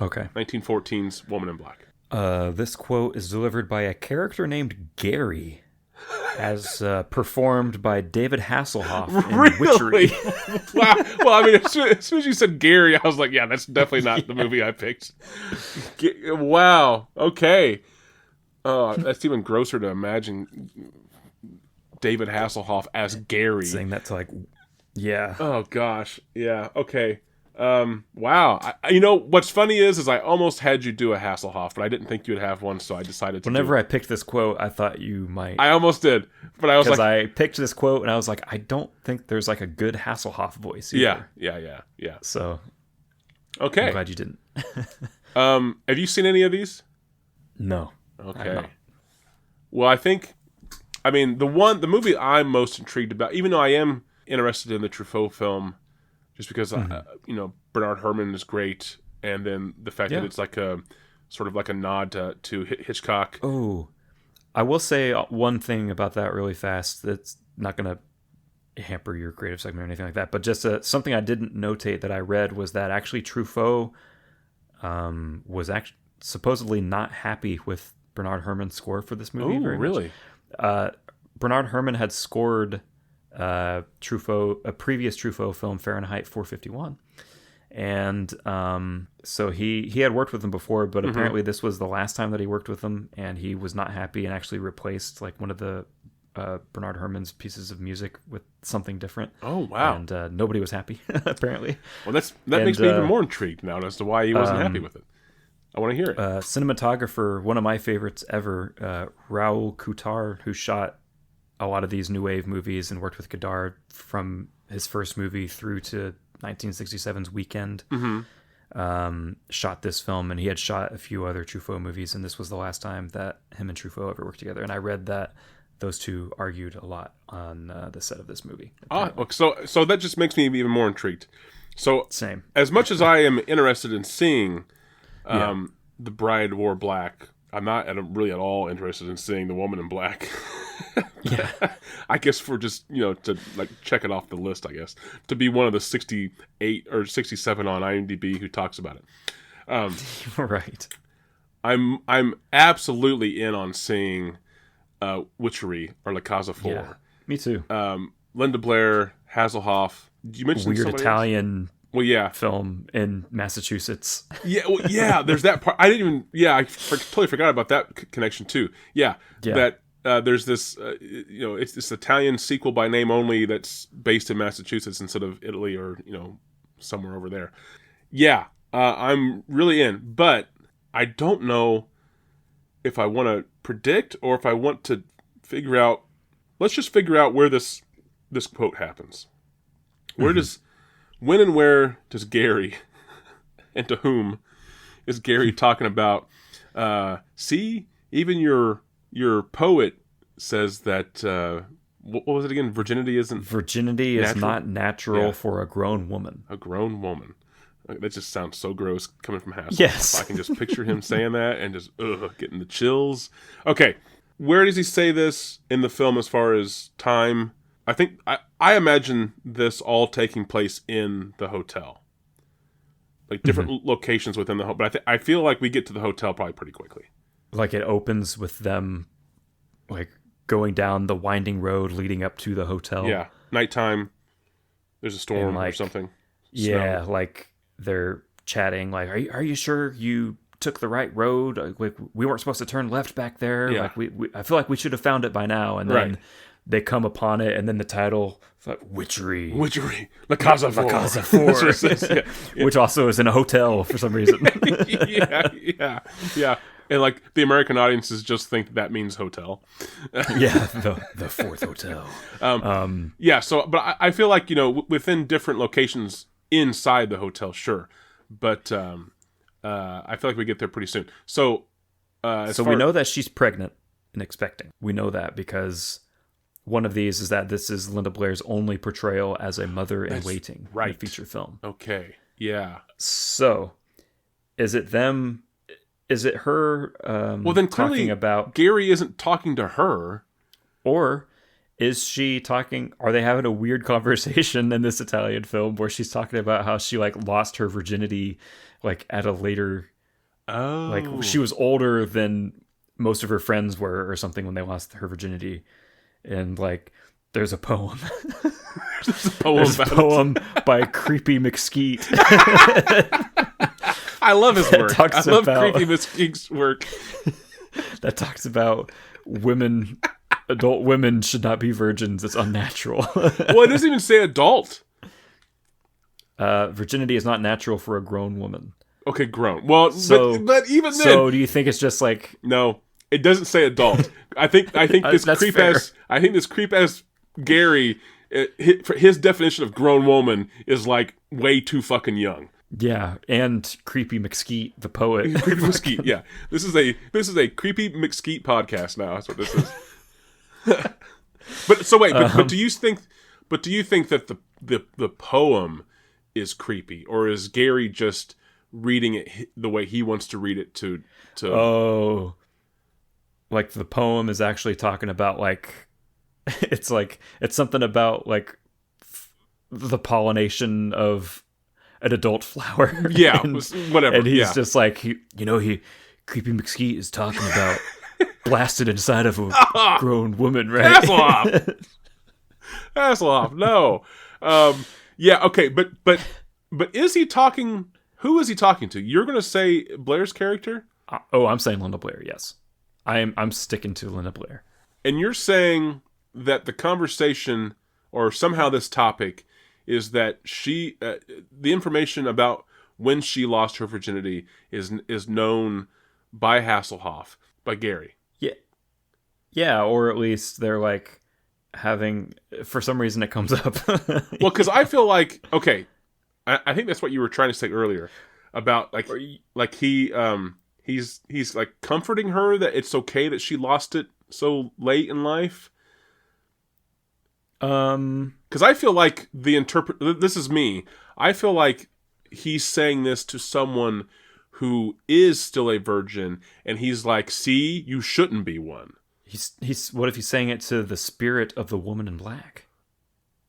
Okay. 1914's Woman in Black. This quote is delivered by a character named Gary. as performed by David Hasselhoff in Really? Witchery. Wow. Well, I mean, as soon as you said Gary, I was like, yeah, that's definitely not the movie I picked. Wow. Okay. Oh, that's even grosser to imagine David Hasselhoff as Gary. Saying that to yeah. Oh gosh. Yeah. Okay. Wow. You know what's funny is I almost had you do a Hasselhoff, but I didn't think you'd have one, so I decided to. Whenever I picked this quote, I thought you might. I almost did, but I was like, I picked this quote and I was like, I don't think there's a good Hasselhoff voice either. Yeah. So, okay. I'm glad you didn't. Have you seen any of these? No. Okay. Well, I mean, the movie I'm most intrigued about, even though I am interested in the Truffaut film, just because Bernard Herrmann is great, and then the fact that it's like a sort of like a nod to Hitchcock. Oh, I will say one thing about that really fast. That's not going to hamper your creative segment or anything like that, but just something I didn't notate that I read was that actually Truffaut was actually supposedly not happy with Bernard Herrmann's score for this movie. Oh, really? Bernard Herrmann had scored a previous Truffaut film, Fahrenheit 451, and so he had worked with him before, but apparently this was the last time that he worked with him, and he was not happy and actually replaced one of the Bernard Herrmann's pieces of music with something different. Oh, wow! And nobody was happy apparently. Well, that makes me even more intrigued now as to why he wasn't happy with it. I want to hear it. Cinematographer, one of my favorites ever, Raoul Coutard, who shot a lot of these new wave movies and worked with Godard from his first movie through to 1967's Weekend, shot this film, and he had shot a few other Truffaut movies, and this was the last time that him and Truffaut ever worked together. And I read that those two argued a lot on the set of this movie. So that just makes me even more intrigued. So same. As much as I am interested in seeing The Bride Wore Black, I'm not really at all interested in seeing The Woman in Black. Yeah. I guess for just, to check it off the list, I guess. To be one of the 68 or 67 on IMDb who talks about it. Right. I'm absolutely in on seeing Witchery or La Casa 4. Yeah, me too. Linda Blair, Hasselhoff. Did you mention weird Italian else? Film in Massachusetts. Yeah, there's that part. I didn't even. Yeah, I totally forgot about that connection too. Yeah. That there's this. It's this Italian sequel by name only that's based in Massachusetts instead of Italy or somewhere over there. Yeah, I'm really in, but I don't know if I want to predict or if I want to figure out. Let's just figure out where this quote happens. When and where does Gary, and to whom is Gary talking about? See, even your poet says that. What was it again? Virginity is not natural for a grown woman. A grown woman. That just sounds so gross coming from Hasselhoff. Yes, I can just picture him saying that and just getting the chills. Okay, where does he say this in the film as far as time? I think I imagine this all taking place in the hotel, different locations within the hotel. But I feel like we get to the hotel probably pretty quickly. It opens with them, going down the winding road leading up to the hotel. Yeah, nighttime. There's a storm or something. Yeah, snow. They're chatting. Are you sure you took the right road? We weren't supposed to turn left back there. Yeah. I feel like we should have found it by now. And then they come upon it, and then the title, Witchery, La Casa 4, which also is in a hotel for some reason. yeah. And the American audiences just think that means hotel. Yeah, the fourth hotel. Yeah. So, but I feel like within different locations inside the hotel, sure, but I feel like we get there pretty soon. So, we know that she's pregnant and expecting. We know that because one of these is that this is Linda Blair's only portrayal as a mother in waiting in a feature film. Okay. Yeah. So, is it them? Is it her? Well, then clearly talking about Gary isn't talking to her, or is she talking? Are they having a weird conversation in this Italian film where she's talking about how she lost her virginity at a later? Oh, she was older than most of her friends were, or something, when they lost her virginity. and like there's a poem. There's a poem by Creepy McSkeet. I love his work. I love Creepy McSkeet's work. That talks about adult women should not be virgins. It's unnatural. Well, it doesn't even say adult. Virginity is not natural for a grown woman. Okay, grown. Well, but even then. So do you think it's just like no? It doesn't say adult. I think this creep ass Gary. His definition of grown woman is like way too fucking young. Yeah, and Creepy McSkeet, the poet. Creepy McSkeet. Yeah, this is a Creepy McSkeet podcast now. That's what this is. But so wait, but do you think that the poem is creepy, or is Gary just reading it the way he wants to read it to Oh, like the poem is actually talking about like it's something about like the pollination of an adult flower. Yeah, whatever. And he's just like Creepy McSkeet is talking about blasted inside of a grown woman, right? Hasselhoff. No. Yeah, okay, but is he talking? Who is he talking to? You're going to say Blair's character? I'm saying Linda Blair. Yes, I'm sticking to Linda Blair. And you're saying that the conversation, or somehow this topic, is that she, the information about when she lost her virginity is known by Hasselhoff, by Gary. Yeah, or at least they're like having, for some reason it comes up. Well, because I feel like, okay, I think that's what you were trying to say earlier about like he's like comforting her that it's okay that she lost it so late in life. Because I feel like this is me. I feel like he's saying this to someone who is still a virgin, and he's like, "See, you shouldn't be one." He's what if he's saying it to the spirit of the woman in black?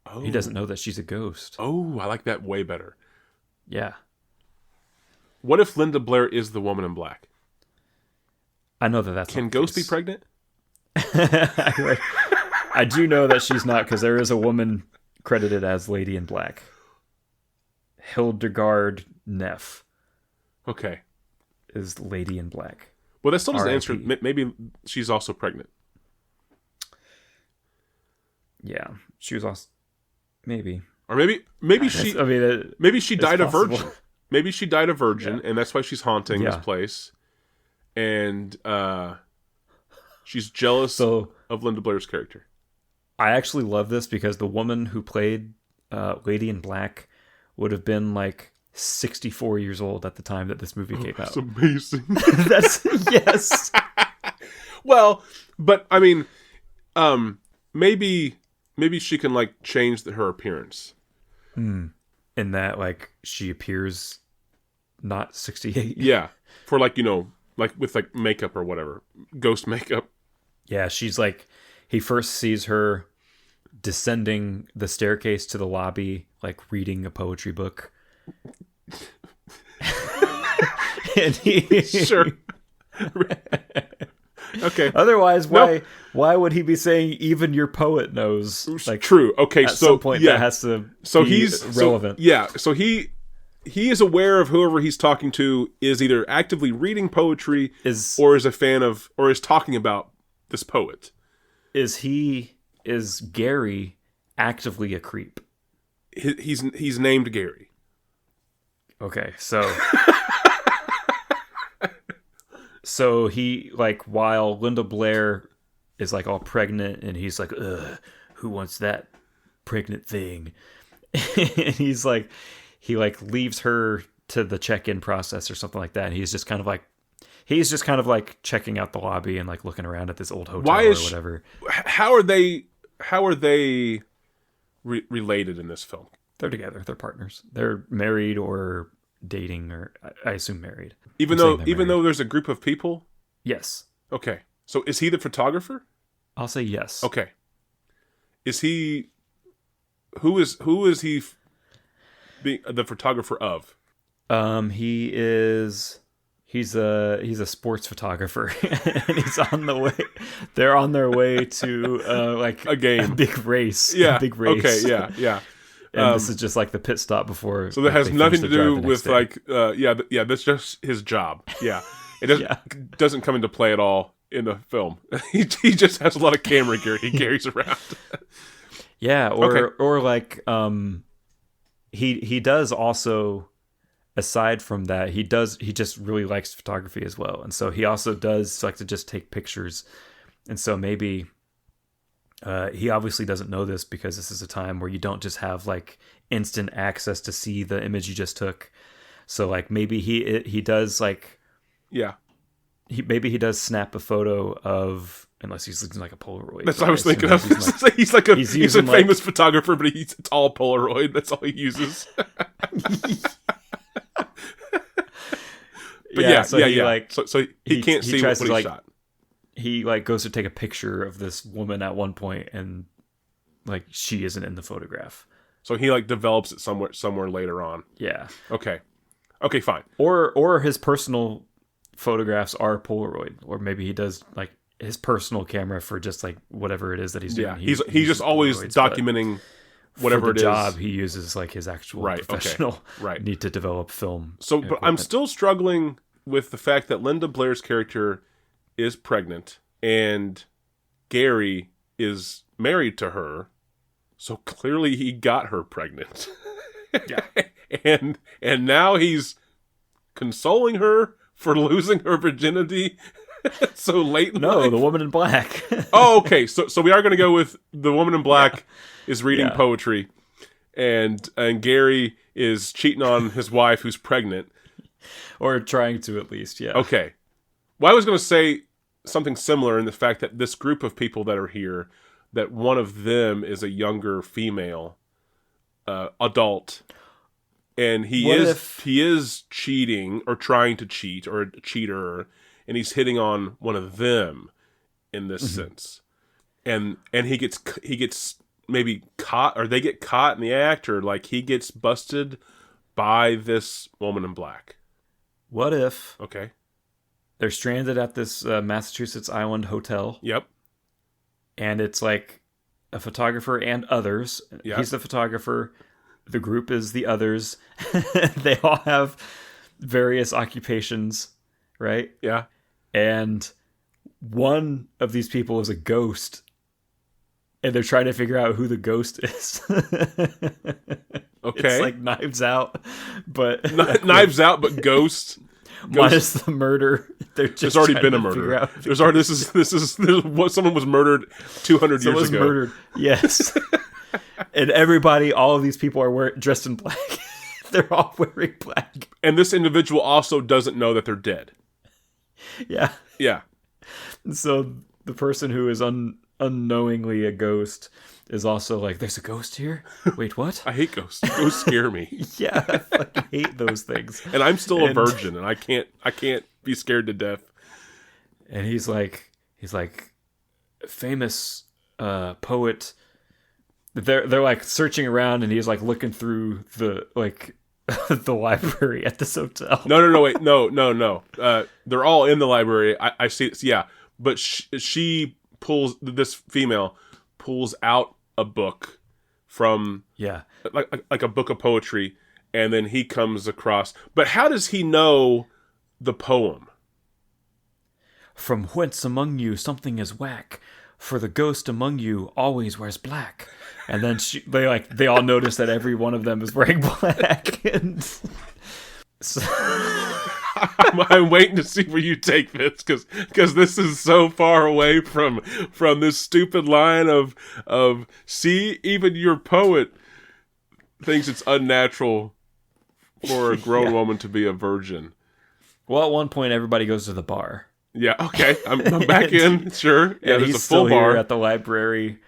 Oh. He doesn't know that she's a ghost. Oh, I like that way better. Yeah. What if Linda Blair is the woman in black? I know that's Can ghosts be pregnant? I do know that she's not, because there is a woman credited as Lady in Black. Hildegard Neff. Okay. Is Lady in Black. Well, that still doesn't answer. Maybe she's also pregnant. Yeah, she was also maybe, or maybe she. I mean, maybe she died a virgin. Maybe she died a virgin, and that's why she's haunting this place. And she's jealous of Linda Blair's character. I actually love this because the woman who played Lady in Black would have been like 64 years old at the time that this movie came out. That's amazing. Yes. Well, but I mean, maybe she can like change her appearance. In that, like, she appears not 68. Yeah, for like like with like makeup or whatever, ghost makeup. Yeah, she's like, he first sees her descending the staircase to the lobby, like reading a poetry book. And he sure. Okay. Otherwise, why would he be saying even your poet knows? Like, true. Okay, at some point that has to be he's relevant. So he is aware of whoever he's talking to is either actively reading poetry or is a fan of, or is talking about this poet. Is Gary actively a creep? He's named Gary. Okay, so he, like, while Linda Blair is like all pregnant and he's like, ugh, who wants that pregnant thing? And he's like, he like leaves her to the check-in process or something like that. And he's just kind of like checking out the lobby and like looking around at this old hotel or whatever. How are they related in this film? They're together. They're partners. They're married or dating, or I assume married. Even though there's a group of people? Yes. Okay. So is he the photographer? I'll say yes. Okay. Is he... Who is he being the photographer of? He's He's a sports photographer, and he's on the way. They're on their way to like a game, a big race. Yeah. A big race. Okay. Yeah. Yeah. And this is just like the pit stop before. So that has nothing to do with day. like, that's just his job. Yeah. It doesn't doesn't come into play at all in the film. He just has a lot of camera gear he carries around. Yeah. Or like, he does also, aside from that, he just really likes photography as well. And so he also does like to just take pictures. And so maybe he obviously doesn't know this because this is a time where you don't just have like instant access to see the image you just took. So like maybe he does like, maybe he does snap a photo of, unless he's using like a Polaroid. That's what I was thinking of. He's a famous photographer, but it's all Polaroid. That's all he uses. But so he can't see what he shot. He like goes to take a picture of this woman at one point, and like she isn't in the photograph. So he like develops it somewhere later on. Yeah. Okay, fine. Or his personal photographs are Polaroid, or maybe he does like his personal camera for just like whatever it is that he's doing. Yeah, he's just always documenting whatever it is. Job he uses like his actual professional need to develop film. So, but I'm still struggling with the fact that Linda Blair's character is pregnant and Gary is married to her, so clearly he got her pregnant. Yeah, and now he's consoling her for losing her virginity so late in life. The woman in black. Oh, okay. So we are going to go with the woman in black is reading poetry, and Gary is cheating on his wife who's pregnant. Or trying to, at least, yeah. Okay. Well, I was going to say something similar in the fact that this group of people that are here, that one of them is a younger female adult, and he is cheating or trying to cheat, or a cheater, and he's hitting on one of them in this sense, and he gets maybe caught, or they get caught in the act, or like he gets busted by this woman in black. What if Okay. they're stranded at this Massachusetts Island hotel? Yep. And it's like a photographer and others. Yep. He's the photographer. The group is the others. They all have various occupations, right? Yeah. And one of these people is a ghost. And they're trying to figure out who the ghost is. Okay. It's like Knives Out, but Knives Out, but Ghost. Minus the murder. There's already been a murder. Someone was murdered 200 years ago. Murdered. Yes. And all of these people are dressed in black. They're all wearing black. And this individual also doesn't know that they're dead. Yeah. Yeah. So the person who is unknowingly a ghost is also like, there's a ghost here? Wait, what? I hate ghosts. Ghosts scare me. Yeah, I fucking hate those things. And I'm still a virgin, and I can't be scared to death. And he's like famous poet. They're like searching around, and he's like looking through the like the library at this hotel. No, wait, no. They're all in the library. I see it. Yeah, but she pulls, this female pulls out a book from like a book of poetry, and then he comes across. But how does he know the poem? From whence among you something is whack, for the ghost among you always wears black. And then they all notice that every one of them is wearing black. And so I'm waiting to see where you take this, because this is so far away from this stupid line of see, even your poet thinks it's unnatural for a grown woman to be a virgin. Well, at one point everybody goes to the bar. Yeah, okay, I'm back in. Sure, yeah, there's he's a full still bar here at the library.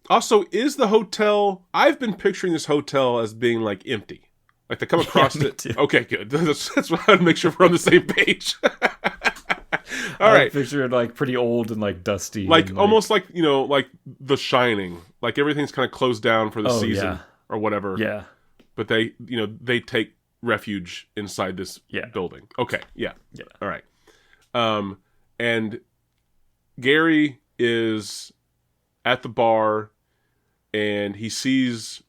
Also, is the hotel? I've been picturing this hotel as being like empty. Like they come across it. Too. Okay, good. That's what I want to make sure we're on the same page. All right. I picture it like pretty old and like dusty, like almost like like The Shining. Like everything's kind of closed down for the season or whatever. Yeah. But they take refuge inside this building. Okay, yeah. All right. And Gary is at the bar, and he sees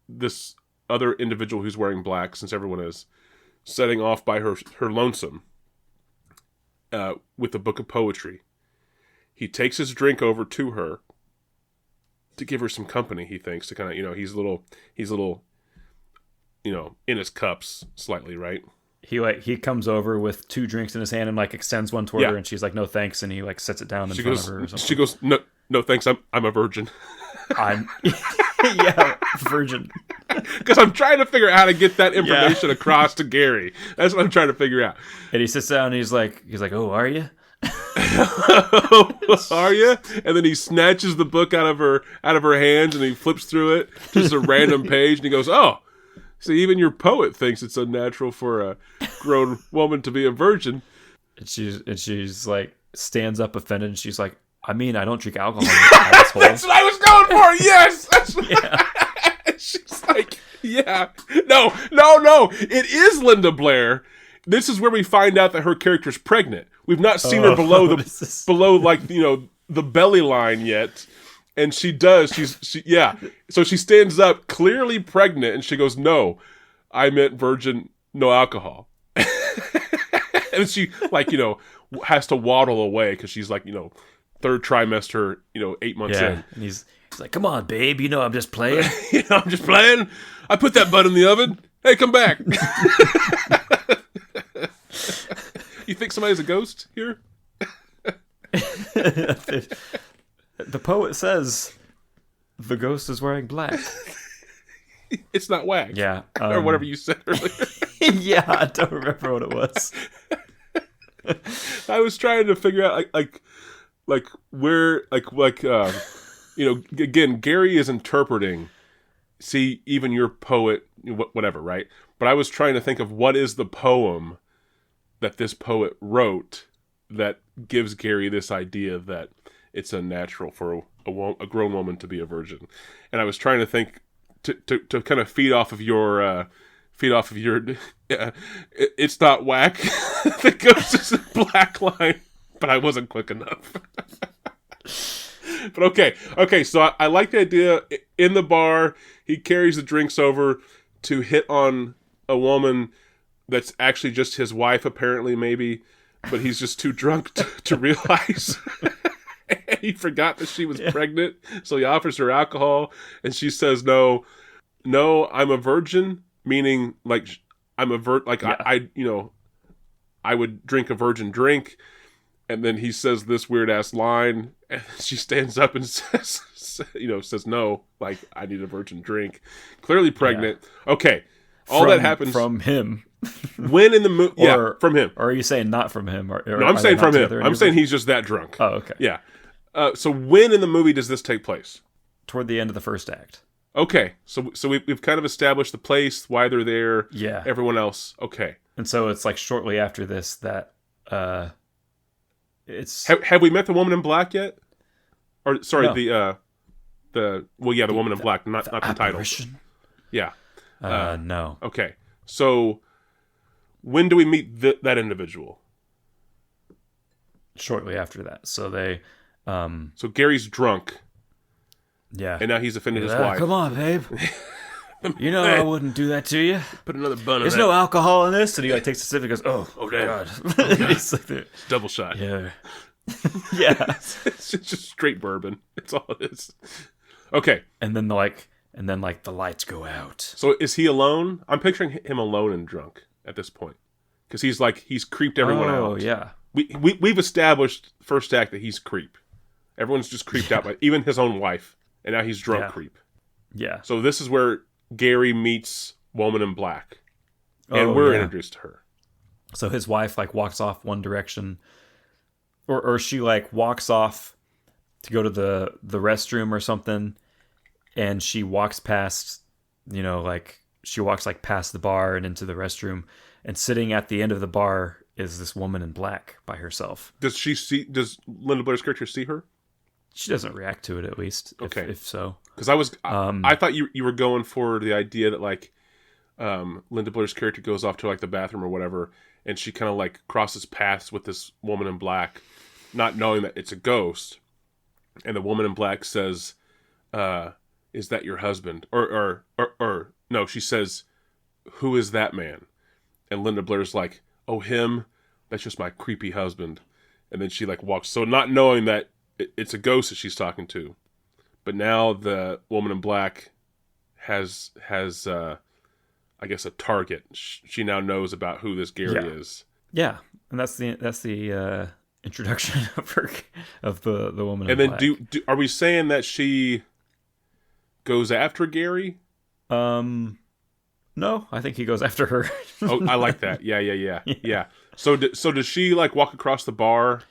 this other individual who's wearing black, since everyone is, setting off by her lonesome with a book of poetry. He takes his drink over to her to give her some company, he thinks, to kind of, he's a little, in his cups slightly, right? He comes over with 2 drinks in his hand and like extends one toward her, and she's like, "No thanks," and he like sets it down in front of her or something. She goes, "No thanks, I'm a virgin." I'm virgin. Because I'm trying to figure out how to get that information across to Gary. That's what I'm trying to figure out. And he sits down and he's like, "Oh, are you? Are you?" And then he snatches the book out of her hands and he flips through it, just a random page, and he goes, "Oh, see, even your poet thinks it's unnatural for a grown woman to be a virgin." And she's like, stands up offended, and she's like, "I mean, I don't drink alcohol." Asshole. That's what I was going for. Yes. She's like, "Yeah, no. It is Linda Blair." This is where we find out that her character's pregnant. We've not seen her below like, the belly line yet. And she does. So she stands up, clearly pregnant, and she goes, "No, I meant virgin, no alcohol." And she, has to waddle away because she's like, 3rd trimester, 8 months in. And he's like, "Come on, babe, I'm just playing." I'm just playing. I put that bun in the oven. Hey, come back. You think somebody's a ghost here? The poet says the ghost is wearing black. It's not wax. Yeah. Or whatever you said earlier. Yeah, I don't remember what it was. I was trying to figure out where again, Gary is interpreting, see, even your poet, whatever, right? But I was trying to think of what is the poem that this poet wrote that gives Gary this idea that it's unnatural for a grown woman to be a virgin. And I was trying to think to kind of feed off of your it's not whack. The ghost is a black line, but I wasn't quick enough. But okay. So I like the idea. In the bar, he carries the drinks over to hit on a woman that's actually just his wife, apparently, maybe, but he's just too drunk to realize. He forgot that she was pregnant, so he offers her alcohol, and she says, "No, I'm a virgin," meaning like I'm a I would drink a virgin drink. And then he says this weird ass line, and she stands up and says no, like, "I need a virgin drink." Clearly pregnant. Yeah. Okay. That happens from him. When in the movie? Yeah, from him. Or are you saying not from him? Or no, I'm saying from him. I'm saying he's just that drunk. Oh, okay. Yeah. So when in the movie does this take place? Toward the end of the first act. Okay. So we've kind of established the place, why they're there. Yeah. Everyone else. Okay. And so it's like shortly after this that it's. Have we met the woman in black yet? Or sorry, no. the woman in black, not the title. Yeah. No. Okay. So when do we meet that individual? Shortly after that. So they. So Gary's drunk. Yeah. And now he's offended his wife. Come on, babe. I wouldn't do that to you. Put another bun in There's no alcohol in this. And he takes a sip and goes, oh God. It's like it's double shot. Yeah. Yeah. It's just straight bourbon. It's all it is. Okay. And then the lights go out. So is he alone? I'm picturing him alone and drunk at this point. Because he's creeped everyone out. Oh, yeah. We've established first act that he's creep. Everyone's just creeped out by even his own wife. And now he's drunk creep. Yeah. So this is where Gary meets Woman in Black. And we're introduced to her. So his wife walks off one direction. Or she walks off to go to the restroom or something. And she walks past, she walks past the bar and into the restroom. And sitting at the end of the bar is this woman in black by herself. Does Linda Blair's character see her? She doesn't react to it, at least. Okay. If so. Because I thought you were going for the idea that Linda Blair's character goes off to like the bathroom or whatever, and she kind of like crosses paths with this woman in black, not knowing that it's a ghost. And the woman in black says, "Is that your husband?" Or no, she says, "Who is that man?" And Linda Blair's like, "Oh, him. That's just my creepy husband." And then she like walks, so not knowing that it's a ghost that she's talking to. But now the woman in black has I guess a target. She now knows about who this Gary is. Yeah, and that's the introduction of the woman. And in then black. are we saying that she goes after Gary? No, I think he goes after her. Oh, I like that. Yeah. So does she like walk across the bar?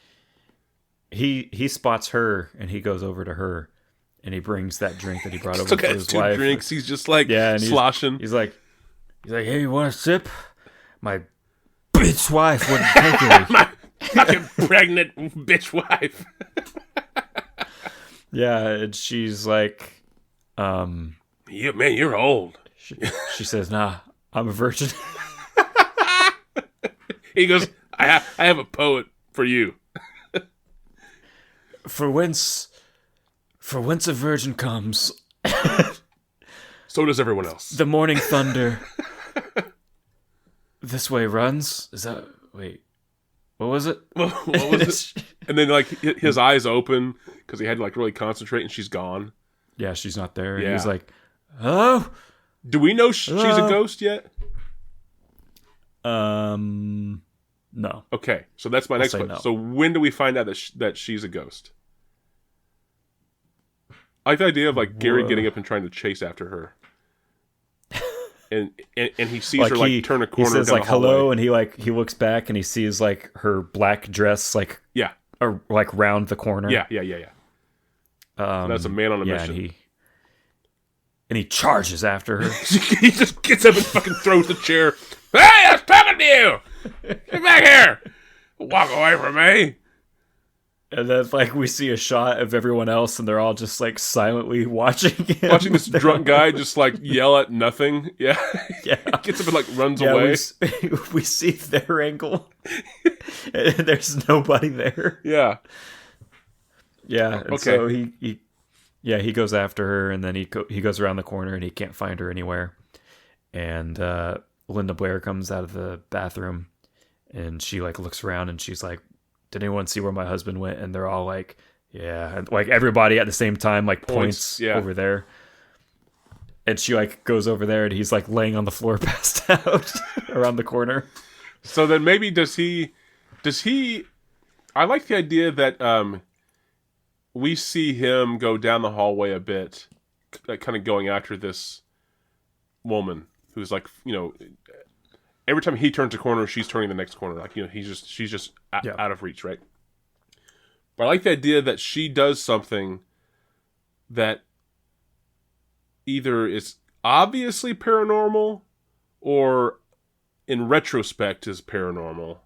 He spots her and he goes over to her and he brings that drink that he brought over Still for got his two wife. drinks. He's just like and sloshing. He's like, "Hey, you want a sip? My bitch wife wouldn't take it." My fucking pregnant bitch wife. Yeah, and she's like, You're old. She says, "Nah, I'm a virgin." He goes, I have a poet for you. For whence a virgin comes, so does everyone else. the morning thunder this way runs. Is that, wait, what was it? What was it? And then like his eyes open because he had to like really concentrate, and she's gone. Yeah, she's not there. Yeah. And he's like, "Hello? Do we know she's a ghost yet? No. Okay, so that's my next question. No. So when do we find out that she's a ghost? I like the idea of like Gary getting up and trying to chase after her, and he sees Like her like turn a corner. He says down like the hallway. hello, and he looks back and he sees like her black dress like like round the corner. Yeah. So that's a man on a mission. And he charges after her. He just gets up and fucking throws the chair. "Hey, I was talking to you! Get back here! Walk away from me!" And then like we see a shot of everyone else, and they're all just like silently watching him. Watching this drunk guy just like yell at nothing. Yeah. Yeah. Gets up and like runs away. We see their angle. And there's nobody there. Yeah. Yeah. And Okay. so he goes after her, and then he goes around the corner, and he can't find her anywhere. And Linda Blair comes out of the bathroom, and she like looks around, and she's like, "Did anyone see where my husband went?" And they're all like, "Yeah." And like everybody at the same time like points over there. And she like goes over there, and he's like laying on the floor passed out around the corner. So then maybe does he I like the idea that we see him go down the hallway a bit, like kind of going after this woman who's like, every time he turns a corner, she's turning the next corner. Like, she's just out of reach, right? But I like the idea that she does something that either is obviously paranormal or in retrospect is paranormal,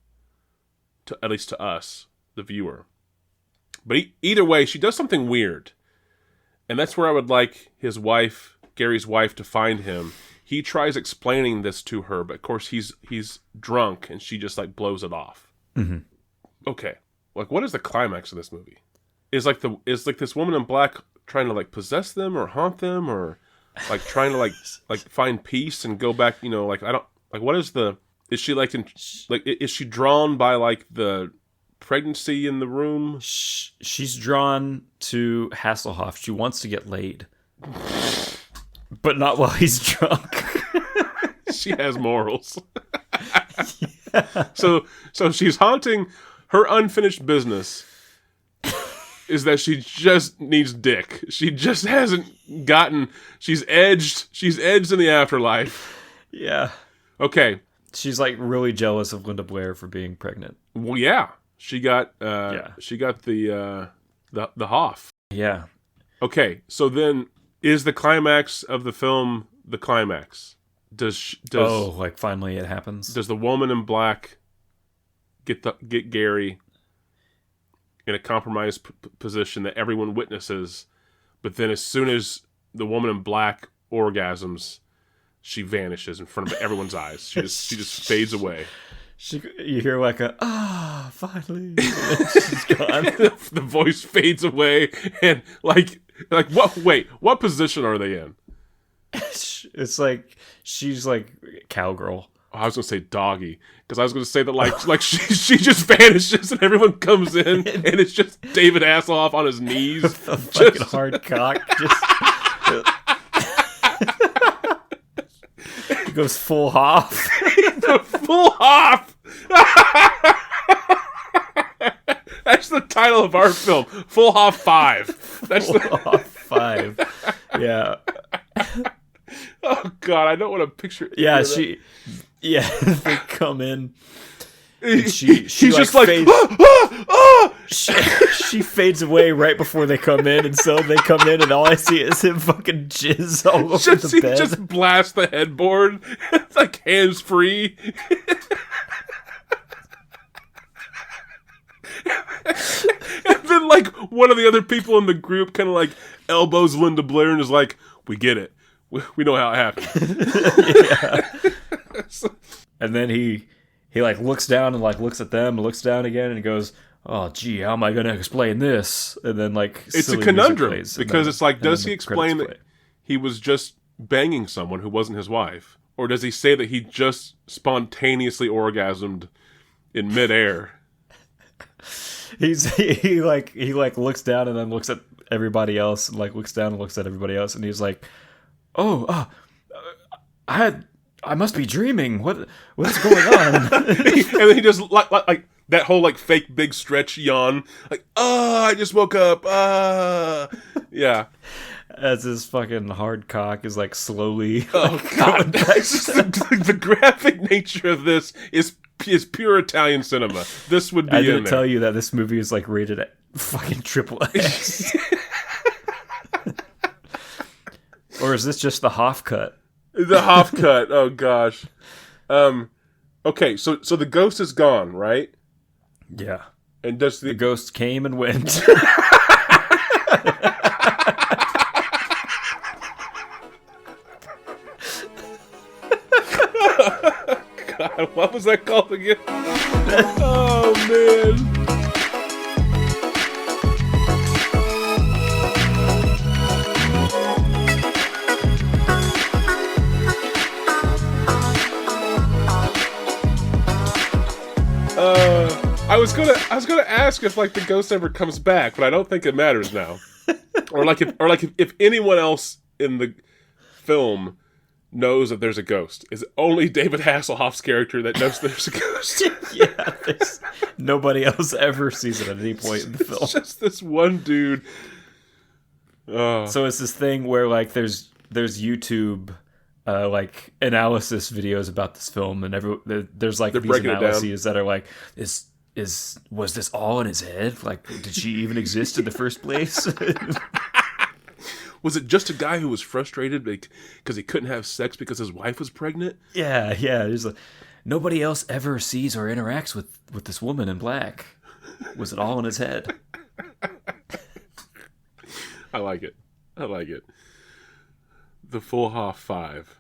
at least to us, the viewer. But either way, she does something weird. And that's where I would like his wife, Gary's wife, to find him. He tries explaining this to her, but of course he's drunk, and she just like blows it off. Mm-hmm. Okay, like what is the climax of this movie? Is like this woman in black trying to like possess them or haunt them, or like trying to like find peace and go back? Like I don't like what is the is she like is she drawn by like the pregnancy in the room? She's drawn to Hasselhoff. She wants to get laid. But not while he's drunk. She has morals. Yeah. So she's haunting her unfinished business is that she just needs dick. She just hasn't gotten she's edged in the afterlife. Yeah. Okay. She's like really jealous of Linda Blair for being pregnant. Well, yeah. She got the Hoff. Yeah. Okay. So then is the climax of the film the climax? Does like finally it happens? Does the woman in black get Gary in a compromised position that everyone witnesses, but then as soon as the woman in black orgasms, she vanishes in front of everyone's eyes. She just fades away. You hear like finally. She's gone. The voice fades away, and like what? Wait, what position are they in? It's like she's like cowgirl. Oh, I was gonna say doggy, because I was gonna say that like she just vanishes and everyone comes in and it's just David Hasselhoff on his knees, a fucking hard cock. He goes full Hoff. Full Hoff. That's the title of our film, Full Hoff 5. That's Hoff 5. Yeah. Oh God, I don't want to picture. Yeah, they come in. And she's like just like fades, she fades away right before they come in, and so they come in, and all I see is him fucking jizz all over the bed. Just blast the headboard. It's like hands free. And then like one of the other people in the group kind of like elbows Linda Blair and is like, "We get it. We know how it happened." Yeah. And then he like looks down and like looks at them, and looks down again, and goes, "Oh, gee, how am I going to explain this?" And then like it's a conundrum, because it's like, does he explain that he was just banging someone who wasn't his wife, or does he say that he just spontaneously orgasmed in midair? He looks down and then looks at everybody else, and like looks down and looks at everybody else, and he's like, I must be dreaming. What's going on? And then he just like that whole like fake big stretch yawn, like, I just woke up. Yeah. As his fucking hard cock is like slowly. Oh God! The graphic nature of this is pure Italian cinema. This would be. I didn't tell you that this movie is like rated at fucking XXX. Or is this just the Hoff cut? The Hoff cut. Oh gosh. Okay, so the ghost is gone, right? Yeah. And does the ghost came and went? God, what was that called again? Oh man. I was gonna ask if like the ghost ever comes back, but I don't think it matters now. or if anyone else in the film knows that there's a ghost. Is it only David Hasselhoff's character that knows there's a ghost? Yeah, nobody else ever sees it at any point in the film. It's just this one dude. So it's this thing where like there's YouTube like analysis videos about this film, and there's like these analyses that are like, was this all in his head? Like, did she even exist in the first place? Was it just a guy who was frustrated because he couldn't have sex because his wife was pregnant? Yeah. There's like, nobody else ever sees or interacts with this woman in black. Was it all in his head? I like it. The Full Hoff 5.